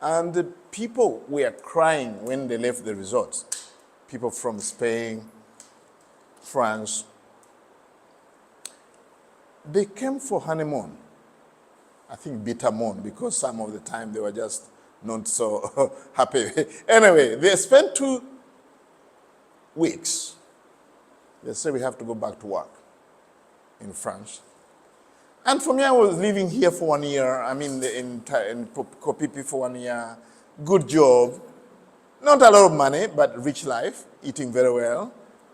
And the people were crying when they left the resort. People from Spain, France. They came for honeymoon. I think bitter moon, because some of the time they were just not so happy. Anyway, they spent 2 weeks. They said we have to go back to work in France. And for me, I was living here for 1 year. I mean, in Kopipi for 1 year. Good job. Not a lot of money, but rich life. Eating very well.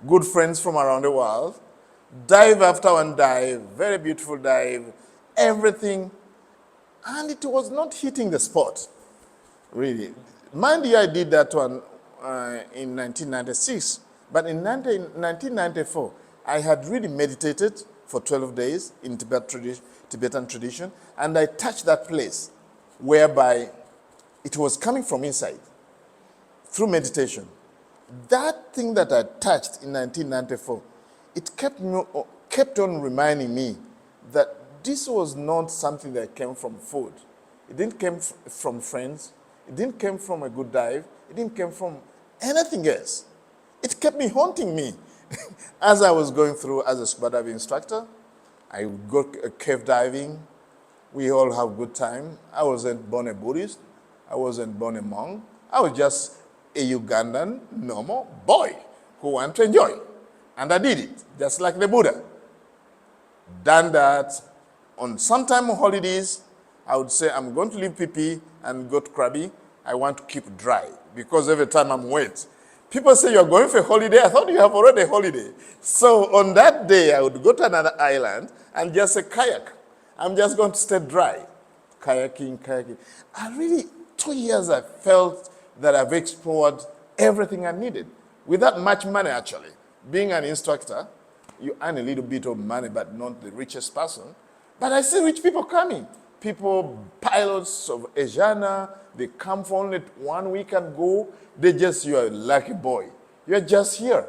Good friends from around the world. Dive after one dive. Very beautiful dive. Everything. And it was not hitting the spot, really. Mind you, I did that one in 1996. But in 1994, I had really meditated for 12 days in Tibetan tradition, and I touched that place whereby it was coming from inside through meditation. That thing that I touched in 1994, it kept on reminding me that this was not something that came from food. It didn't come from friends. It didn't come from a good dive. It didn't come from anything else. It kept me haunting me. As I was going through as a scuba diving instructor, I would go cave diving. We all have good time. I wasn't born a Buddhist. I wasn't born a monk. I was just a Ugandan normal boy who wanted to enjoy. And I did it, just like the Buddha. Done that. On sometime holidays, I would say, I'm going to leave PP and go to Krabi. I want to keep dry because every time I'm wet. People say, you're going for a holiday. I thought you have already a holiday. So on that day, I would go to another island and just say, kayak. I'm just going to stay dry. Kayaking. I really, 2 years, I felt that I've explored everything I needed without much money, actually. Being an instructor, you earn a little bit of money, but not the richest person. But I see rich people coming. People, pilots of Asiana, they come for only 1 week and go. You're a lucky boy. You're just here,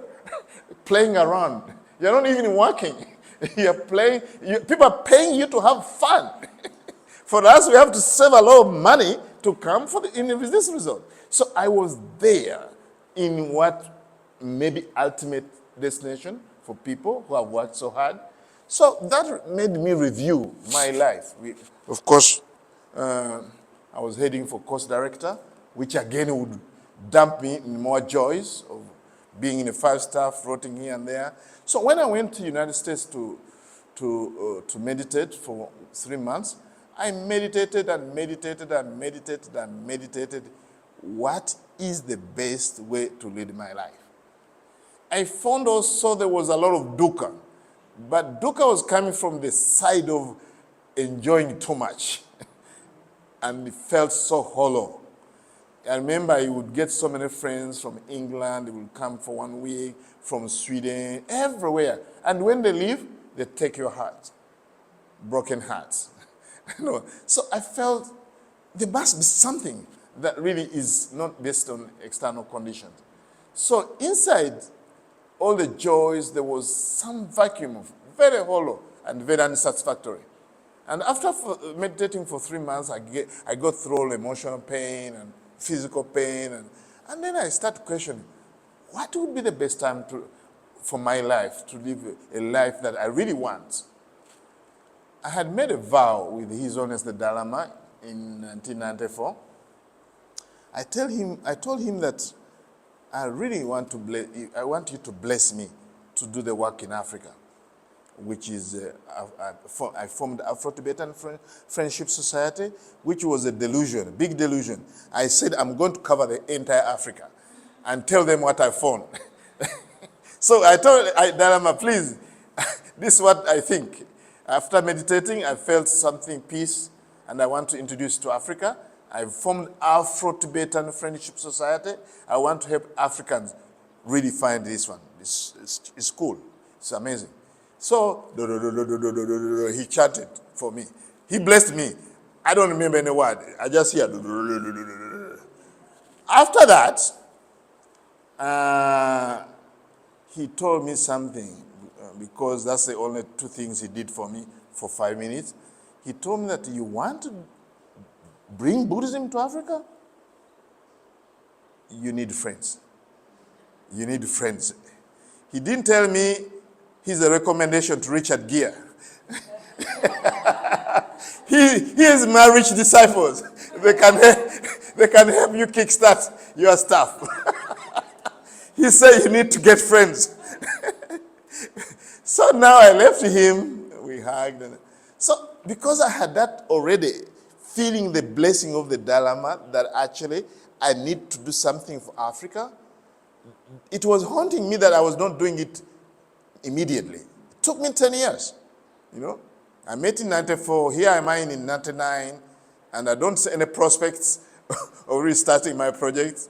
playing around. You're not even working. You're playing. People are paying you to have fun. For us, we have to save a lot of money to come in this resort. So I was there in what may be ultimate destination for people who have worked so hard. So that made me review my life. Of course, I was heading for course director, which again would dump me in more joys of being in a 5-star, floating here and there. So when I went to the United States to meditate for 3 months, I meditated and meditated and meditated and meditated. What is the best way to lead my life? I found also there was a lot of dukkha. But dukkha was coming from the side of enjoying too much. And it felt so hollow. I remember I would get so many friends from England. They would come for 1 week, from Sweden, everywhere. And when they leave, they take your heart. Broken hearts. So I felt there must be something that really is not based on external conditions. So inside all the joys, there was some vacuum of very hollow and very unsatisfactory. And after meditating for 3 months, I got through all emotional pain and physical pain. And then I started questioning, what would be the best time for my life to live a life that I really want? I had made a vow with His Holiness the Dalai Lama in 1994. I told him that I really want you to bless me to do the work in Africa, which is, I formed Afro-Tibetan Friendship Society, which was a delusion, a big delusion. I said, I'm going to cover the entire Africa and tell them what I found. So I told Dalai Lama, please, this is what I think. After meditating, I felt something, peace, and I want to introduce it to Africa. I formed Afro-Tibetan Friendship Society. I want to help Africans really find this one. It's cool. It's amazing. So, he chanted for me. He blessed me. I don't remember any word. I just hear. After that, he told me something, because that's the only 2 things he did for me for 5 minutes. He told me that you want to bring Buddhism to Africa? You need friends. You need friends. He didn't tell me he's a recommendation to Richard Gere. He is my rich disciples. They can help you kickstart your stuff. He said you need to get friends. So now I left him. We hugged. So because I had that already, feeling the blessing of the Dalai Lama that actually I need to do something for Africa, it was haunting me that I was not doing it immediately. It took me 10 years, you know. I met in 94, here am I in 99, and I don't see any prospects of restarting my project.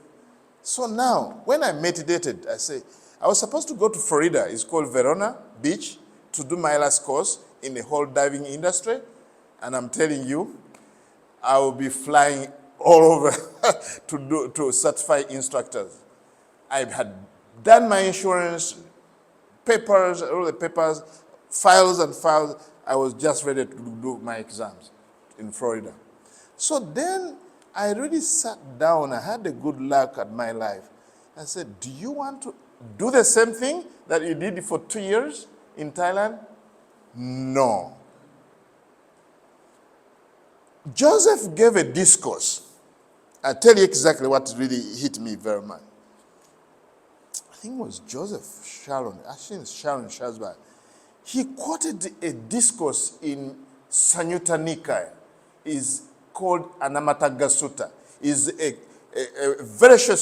So now, when I meditated, I say, I was supposed to go to Florida, it's called Verona Beach, to do my last course in the whole diving industry. And I'm telling you, I will be flying all over to certify instructors. I had done my insurance, papers, all the papers, files and files. I was just ready to do my exams in Florida. So then I really sat down. I had a good luck at my life. I said, do you want to do the same thing that you did for 2 years in Thailand? No. Joseph gave a discourse. I'll tell you exactly what really hit me very much. I think it was Joseph Sharon, actually it's Sharon Shazbal. He quoted a discourse in Sanyutta Nikaya. Is called Anamataga Sutta. Is a very short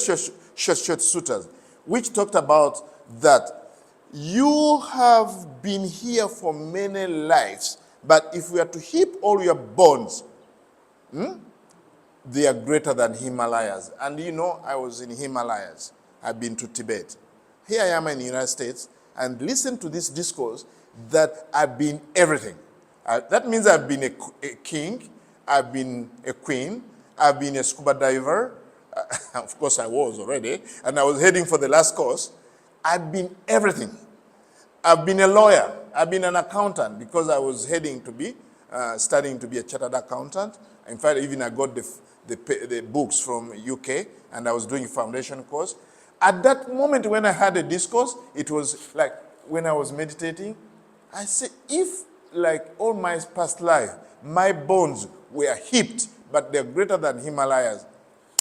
sutta, which talked about that you have been here for many lives, but if we are to heap all your bones, they are greater than Himalayas. And you know, I was in Himalayas. I've been to Tibet. Here I am in the United States, and listen to this discourse that I've been everything. That means I've been a king, I've been a queen, I've been a scuba diver. Of course I was already, and I was heading for the last course. I've been everything. I've been a lawyer. I've been an accountant because I was heading to be, studying to be a chartered accountant. In fact, even I got the books from UK, and I was doing a foundation course. At that moment when I had a discourse, it was like when I was meditating, I said, if like all my past life, my bones were heaped, but they're greater than Himalayas,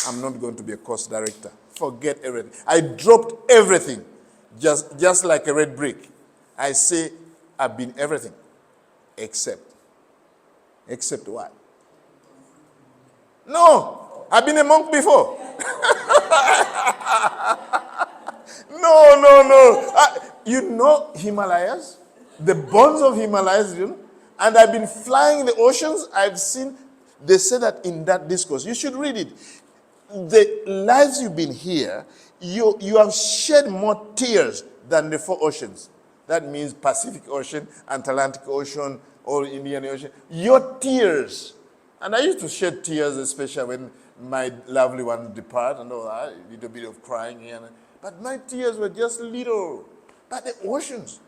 I'm not going to be a course director. Forget everything. I dropped everything, just like a red brick. I say, I've been everything, except what? No, I've been a monk before. No. You know Himalayas? The bones of Himalayas, you know? And I've been flying the oceans. I've seen, they say that in that discourse. You should read it. The lives you've been here, you have shed more tears than the 4 oceans. That means Pacific Ocean, Atlantic Ocean, or Indian Ocean. Your tears. And I used to shed tears, especially when my lovely one depart and all that, a little bit of crying here. But my tears were just little. But the oceans.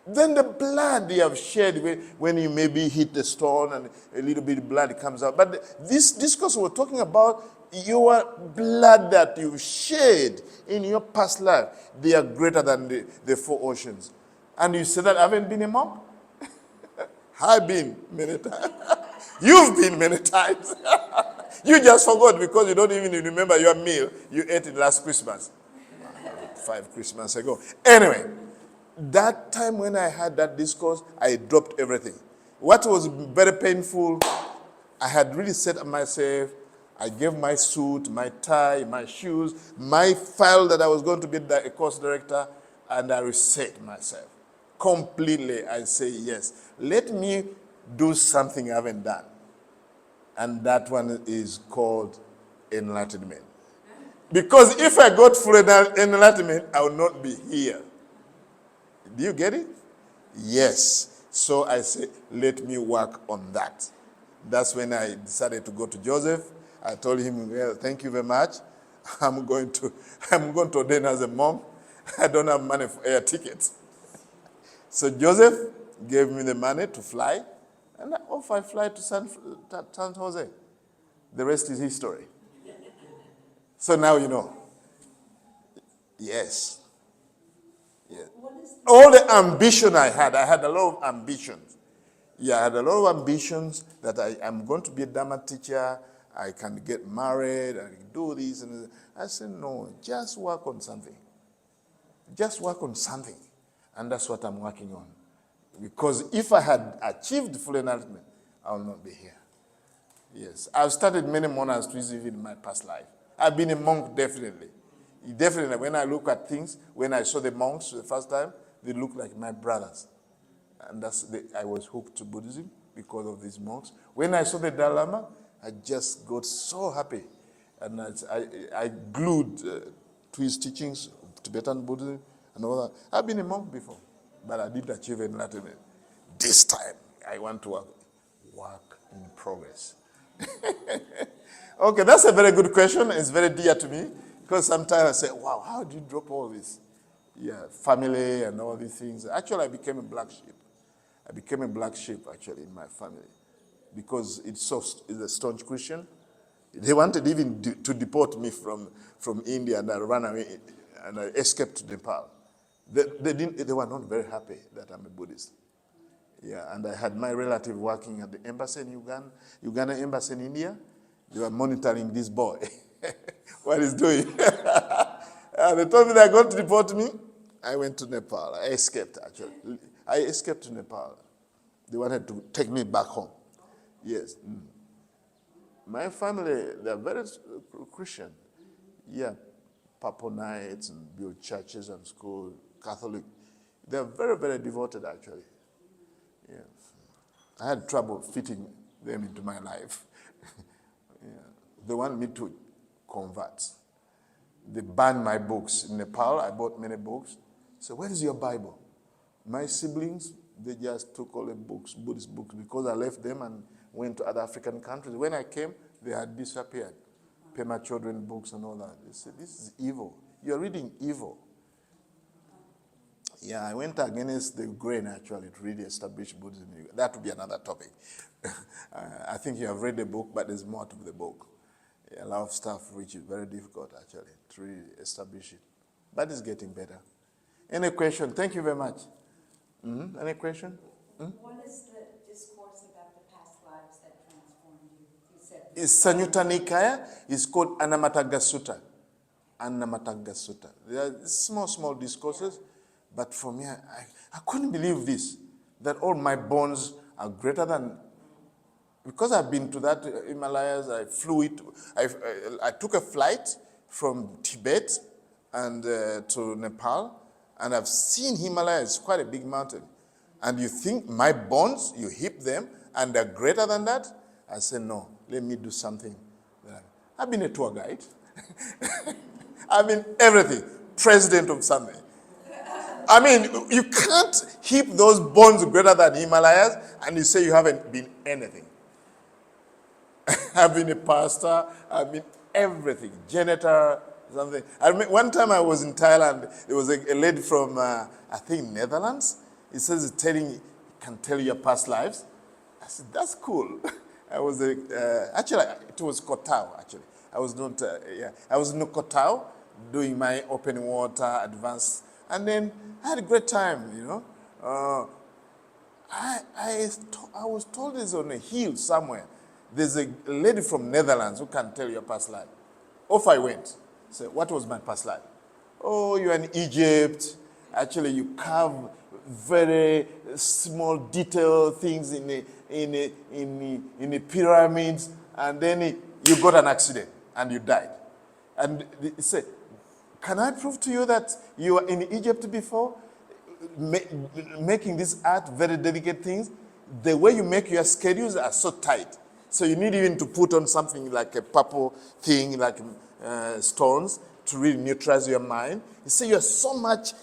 Then the blood they have shed when you maybe hit the stone and a little bit of blood comes out. But this discourse we're talking about your blood that you shed in your past life. They are greater than the 4 oceans. And you say that I haven't been a monk? I've been many times. You've been many times. You just forgot because you don't even remember your meal you ate it last Christmas. 5 Christmas ago. Anyway, that time when I had that discourse, I dropped everything. What was very painful, I had really set myself, I gave my suit, my tie, my shoes, my file that I was going to be a course director, and I reset myself. Completely, I say yes. Let me do something I haven't done. And that one is called enlightenment. Because if I got full enlightenment, I would not be here. Do you get it? Yes. So I say, let me work on that. That's when I decided to go to Joseph. I told him, well, thank you very much. I'm going to ordain as a monk. I don't have money for air tickets. So Joseph gave me the money to fly, and off I fly to San Jose. The rest is history. So now you know. Yes. Yes. All the ambition I had a lot of ambitions. Yeah, I had a lot of ambitions that I'm going to be a Dharma teacher. I can get married, I can do this. And I said, no, just work on something. Just work on something. And that's what I'm working on. Because if I had achieved full enlightenment, I will not be here. Yes, I've studied many monasteries even in my past life. I've been a monk, definitely. Definitely, when I look at things, when I saw the monks the first time, they look like my brothers. And I was hooked to Buddhism because of these monks. When I saw the Dalai Lama, I just got so happy. And I glued to his teachings, Tibetan Buddhism, and all that. I've been a monk before, but I didn't achieve enlightenment. This time, I want to work in progress. Okay, that's a very good question. It's very dear to me because sometimes I say, wow, how did you drop all this? Yeah, family and all these things. Actually, I became a black sheep. I became a black sheep, actually, in my family because it's a staunch Christian. They wanted even to deport me from India, and I ran away and I escaped to Nepal. They were not very happy that I'm a Buddhist. Yeah, and I had my relative working at the embassy in Uganda embassy in India. They were monitoring this boy, what he's doing. And they told me they're going to deport me. I went to Nepal. I escaped, actually. I escaped to Nepal. They wanted to take me back home. Yes. My family, they're very Christian. Yeah, Paponites and build churches and schools, Catholic. They're very, very devoted, actually. Yeah. I had trouble fitting them into my life. Yeah. They want me to convert. They banned my books. In Nepal, I bought many books. So where is your Bible? My siblings, they just took all the books, Buddhist books, because I left them and went to other African countries. When I came, they had disappeared. Pema children books and all that. They said, this is evil. You're reading evil. Yeah, I went against the grain, actually, to really establish Buddhism. That would be another topic. I think you have read the book, but there's more to the book. A lot of stuff which is very difficult, actually, to really establish it. But it's getting better. Any question? Thank you very much. Mm-hmm. Any question? Mm-hmm. What is the discourse about the past lives that transformed you? You said It's Sanyutta Nikaya. It's called Anamatagga Sutta. Anamatagga Sutta. They are small discourses. But for me, I couldn't believe this, that all my bones are greater than, because I've been to that Himalayas, I flew it, I took a flight from Tibet and to Nepal, and I've seen Himalayas, quite a big mountain. And you think my bones, you hip them, and they're greater than that? I said, no, let me do something. I've been a tour guide. I've been everything, president of something. I mean, you can't heap those bones greater than Himalayas and you say you haven't been anything. I've been a pastor, I've been everything, janitor, something. I remember one time I was in Thailand, there was a lady from, I think, Netherlands. It says it's can tell your past lives. I said, that's cool. I was, actually, it was Koh Tao, actually. I was not, I was in Koh Tao doing my open water, advanced. And then I had a great time, you know. I was told it's on a hill somewhere. There's a lady from Netherlands who can tell your past life. Off I went. So what was my past life? Oh, you're in Egypt. Actually, you carve very small detailed things in the pyramids, and then you got an accident and you died. And they said, can I prove to you that you were in Egypt before, making this art, very delicate things? The way you make your schedules are so tight. So you need even to put on something like a purple thing, like stones, to really neutralize your mind. You see, you are so much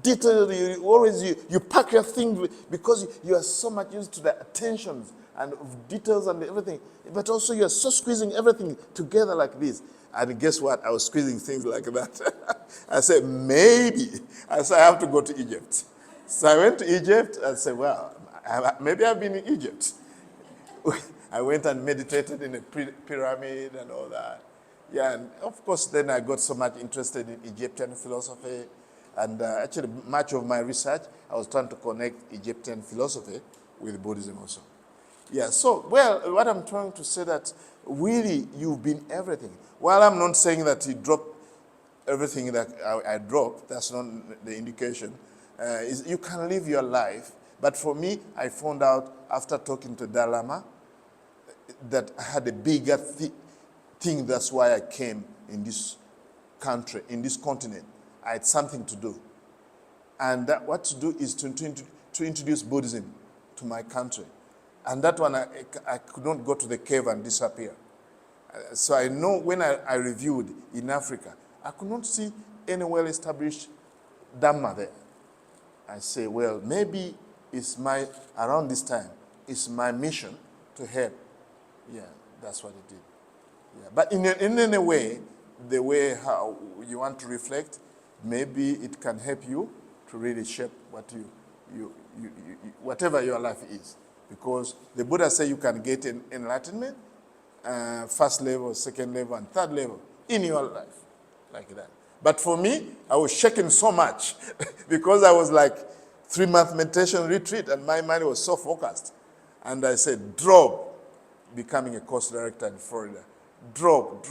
detailed, you pack your thing because you are so much used to the attentions and of details and everything. But also you are so squeezing everything together like this. And guess what? I was squeezing things like that. I said, maybe. I said, I have to go to Egypt. So I went to Egypt and said, well, maybe I've been in Egypt. I went and meditated in a pyramid and all that. Yeah, and of course, then I got so much interested in Egyptian philosophy. And actually, much of my research, I was trying to connect Egyptian philosophy with Buddhism also. Yeah, so, well, what I'm trying to say that really you've been everything. While I'm not saying that you dropped everything that I dropped, that's not the indication. You can live your life. But for me, I found out after talking to Dalai Lama that I had a bigger thing. That's why I came in this country, in this continent. I had something to do. And what to do is to introduce Buddhism to my country. And that one, I could not go to the cave and disappear. So I know when I reviewed in Africa, I could not see any well-established Dhamma there. I say, well, maybe around this time, it's my mission to help. Yeah, that's what it did. Yeah. But in any way, the way how you want to reflect, maybe it can help you to really shape what whatever your life is. Because the Buddha said you can get enlightenment, first level, second level, and third level in your life, like that. But for me, I was shaken so much because I was like 3-month meditation retreat and my mind was so focused. And I said, drop becoming a course director in Florida. Drop.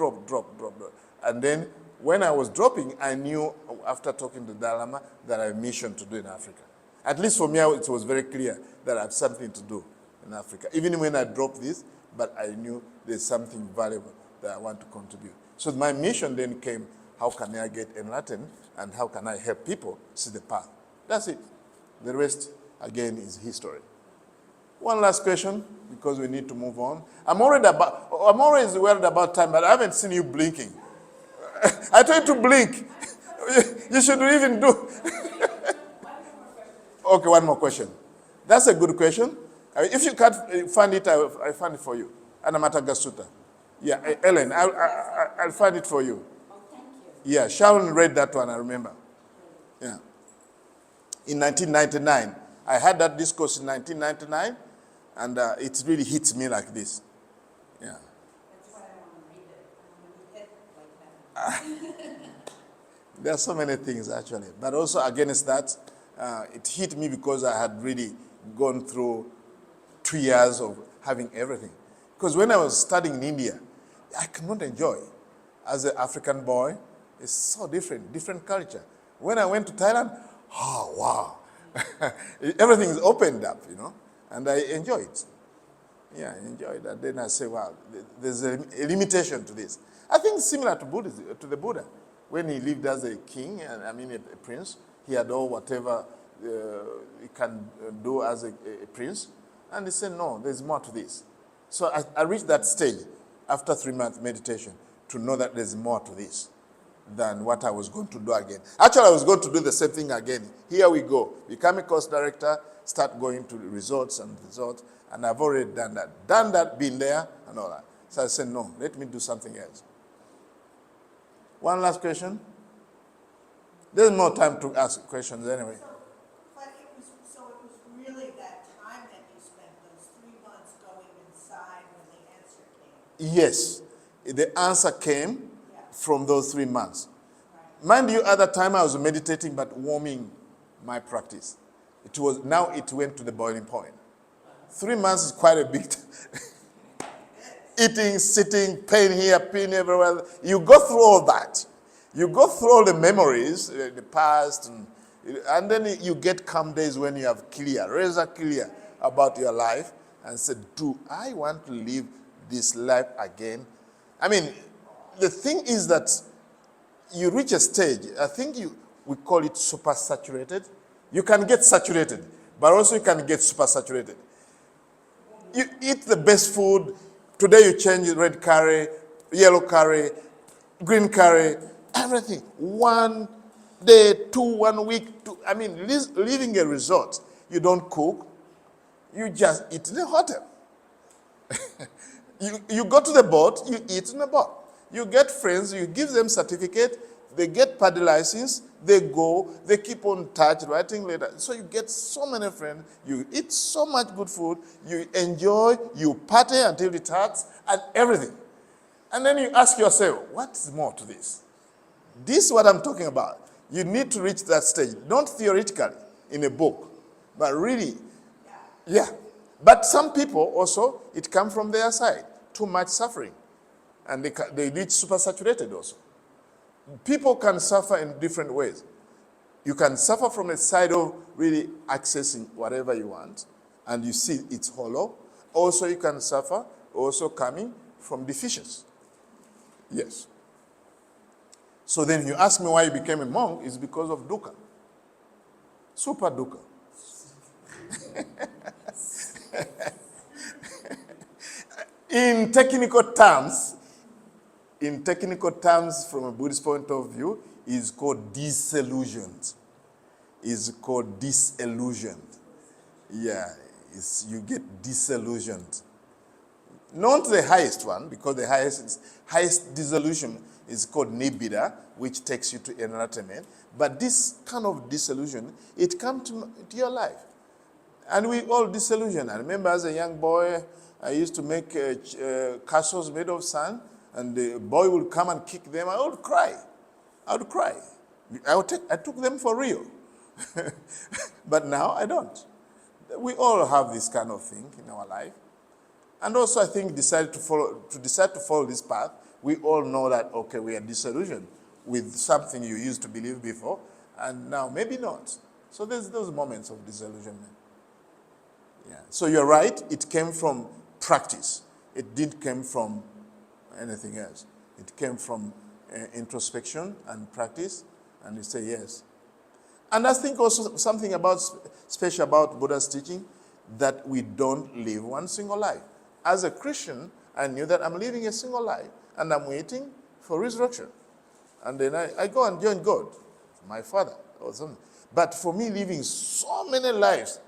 And then when I was dropping, I knew after talking to Dalai Lama that I have a mission to do in Africa. At least for me, it was very clear that I have something to do in Africa. Even when I dropped this, but I knew there's something valuable that I want to contribute. So my mission then came, how can I get enlightened and how can I help people see the path? That's it. The rest, again, is history. One last question, because we need to move on. I'm always worried about time, but I haven't seen you blinking. I tried to blink. You should even do. Okay, one more question. That's a good question. If you can't find it, I find it for you. Anamata Sutta. Yeah, Ellen, I'll find it for you. Oh, thank you. Yeah, Sharon read that one, I remember. Yeah. In 1999. I had that discourse in 1999, and it really hits me like this. Yeah. That's why I want to read it. I want to be hit like that. There are so many things, actually. But also against that, it hit me because I had really gone through 2 years of having everything. Because when I was studying in India, I could not enjoy. As an African boy, it's so different culture. When I went to Thailand, oh, wow. Everything is opened up, and I enjoy it. Yeah, I enjoy that. Then I say, wow, there's a limitation to this. I think similar to Buddhism, to the Buddha. When he lived as a king, a prince, he had all whatever he can do as a prince. And he said, no, there's more to this. So I reached that stage after 3-month meditation to know that there's more to this than what I was going to do again. Actually, I was going to do the same thing again. Here we go. Become a course director, start going to resorts, and I've already done that. Been there, and all that. So I said, no, let me do something else. One last question. There's no time to ask questions anyway. But it was really that time that you spent, those 3 months going inside when the answer came. Yes, the answer came from those 3 months. Mind you, at that time I was meditating but warming my practice. Now it went to the boiling point. 3 months is quite a big eating, sitting, pain here, pain everywhere. You go through all that. You go through all the memories, the past, and then you get calm days when you have razor clear about your life and say, do I want to live this life again? The thing is that you reach a stage, I think we call it super saturated. You can get saturated, but also you can get super saturated. You eat the best food. Today you change red curry, yellow curry, green curry, everything. 1 day, 1 week, leaving a resort. You don't cook. You just eat in a hotel. You go to the boat, you eat in the boat. You get friends, you give them certificate, they get party license, they go, they keep on touch, writing later. So you get so many friends, you eat so much good food, you enjoy, you party until it hurts, and everything. And then you ask yourself, what's more to this? This is what I'm talking about. You need to reach that stage, not theoretically in a book, but really, yeah. But some people also, it comes from their side, too much suffering. And they reach super saturated also. People can suffer in different ways. You can suffer from a side of really accessing whatever you want, and you see it's hollow. Also, you can suffer also coming from the fishes. Yes. So then you ask me why you became a monk, it's because of dukkha. Super dukkha. In technical terms, from a Buddhist point of view, is called disillusioned. Is called disillusioned. Yeah, you get disillusioned. Not the highest one, because the highest disillusion is called nibbida, which takes you to enlightenment. But this kind of disillusion, it comes to your life. And we all disillusion. I remember as a young boy, I used to make castles made of sand, and the boy would come and kick them. I would cry. I took them for real. But now I don't. We all have this kind of thing in our life. And also I think decide to follow this path, we all know that, okay, we are disillusioned with something you used to believe before, and now maybe not. So there's those moments of disillusionment. Yeah. So you're right, it came from practice. It didn't come from anything else. It came from introspection and practice, and you say yes. And I think also something special about Buddha's teaching, that we don't live one single life. As a Christian, I knew that I'm living a single life, and I'm waiting for resurrection. And then I go and join God, my Father, or something. But for me, living so many lives,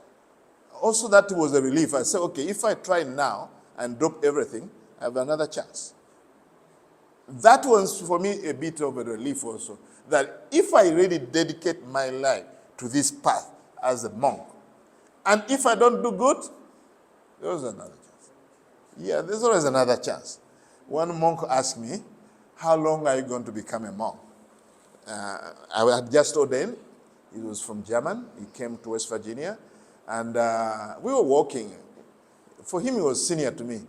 also that was a relief. I said, okay, if I try now and drop everything, I have another chance. That was for me a bit of a relief also, that if I really dedicate my life to this path as a monk, and if I don't do good, there's another chance. Yeah, there's always another chance. One monk asked me, how long are you going to become a monk? I had just ordained. He was from German. He came to West Virginia. And we were walking. For him, he was senior to me.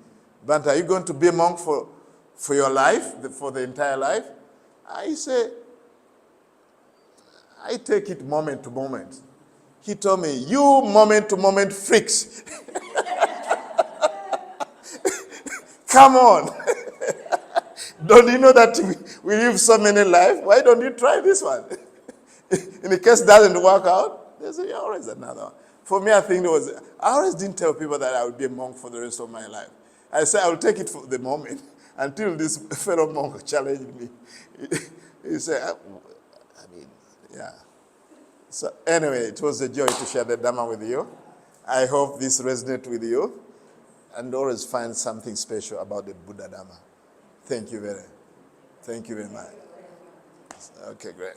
But are you going to be a monk for your life, for the entire life? I say, I take it moment to moment. He told me, you moment to moment freaks. Come on. Don't you know that we live so many lives? Why don't you try this one? In the case it doesn't work out, there's always another one. For me, I think I always didn't tell people that I would be a monk for the rest of my life. I said I will take it for the moment until this fellow monk challenged me. He said, yeah. So anyway, it was a joy to share the Dhamma with you. I hope this resonates with you, and always find something special about the Buddha Dhamma. Thank you very much. Okay, great.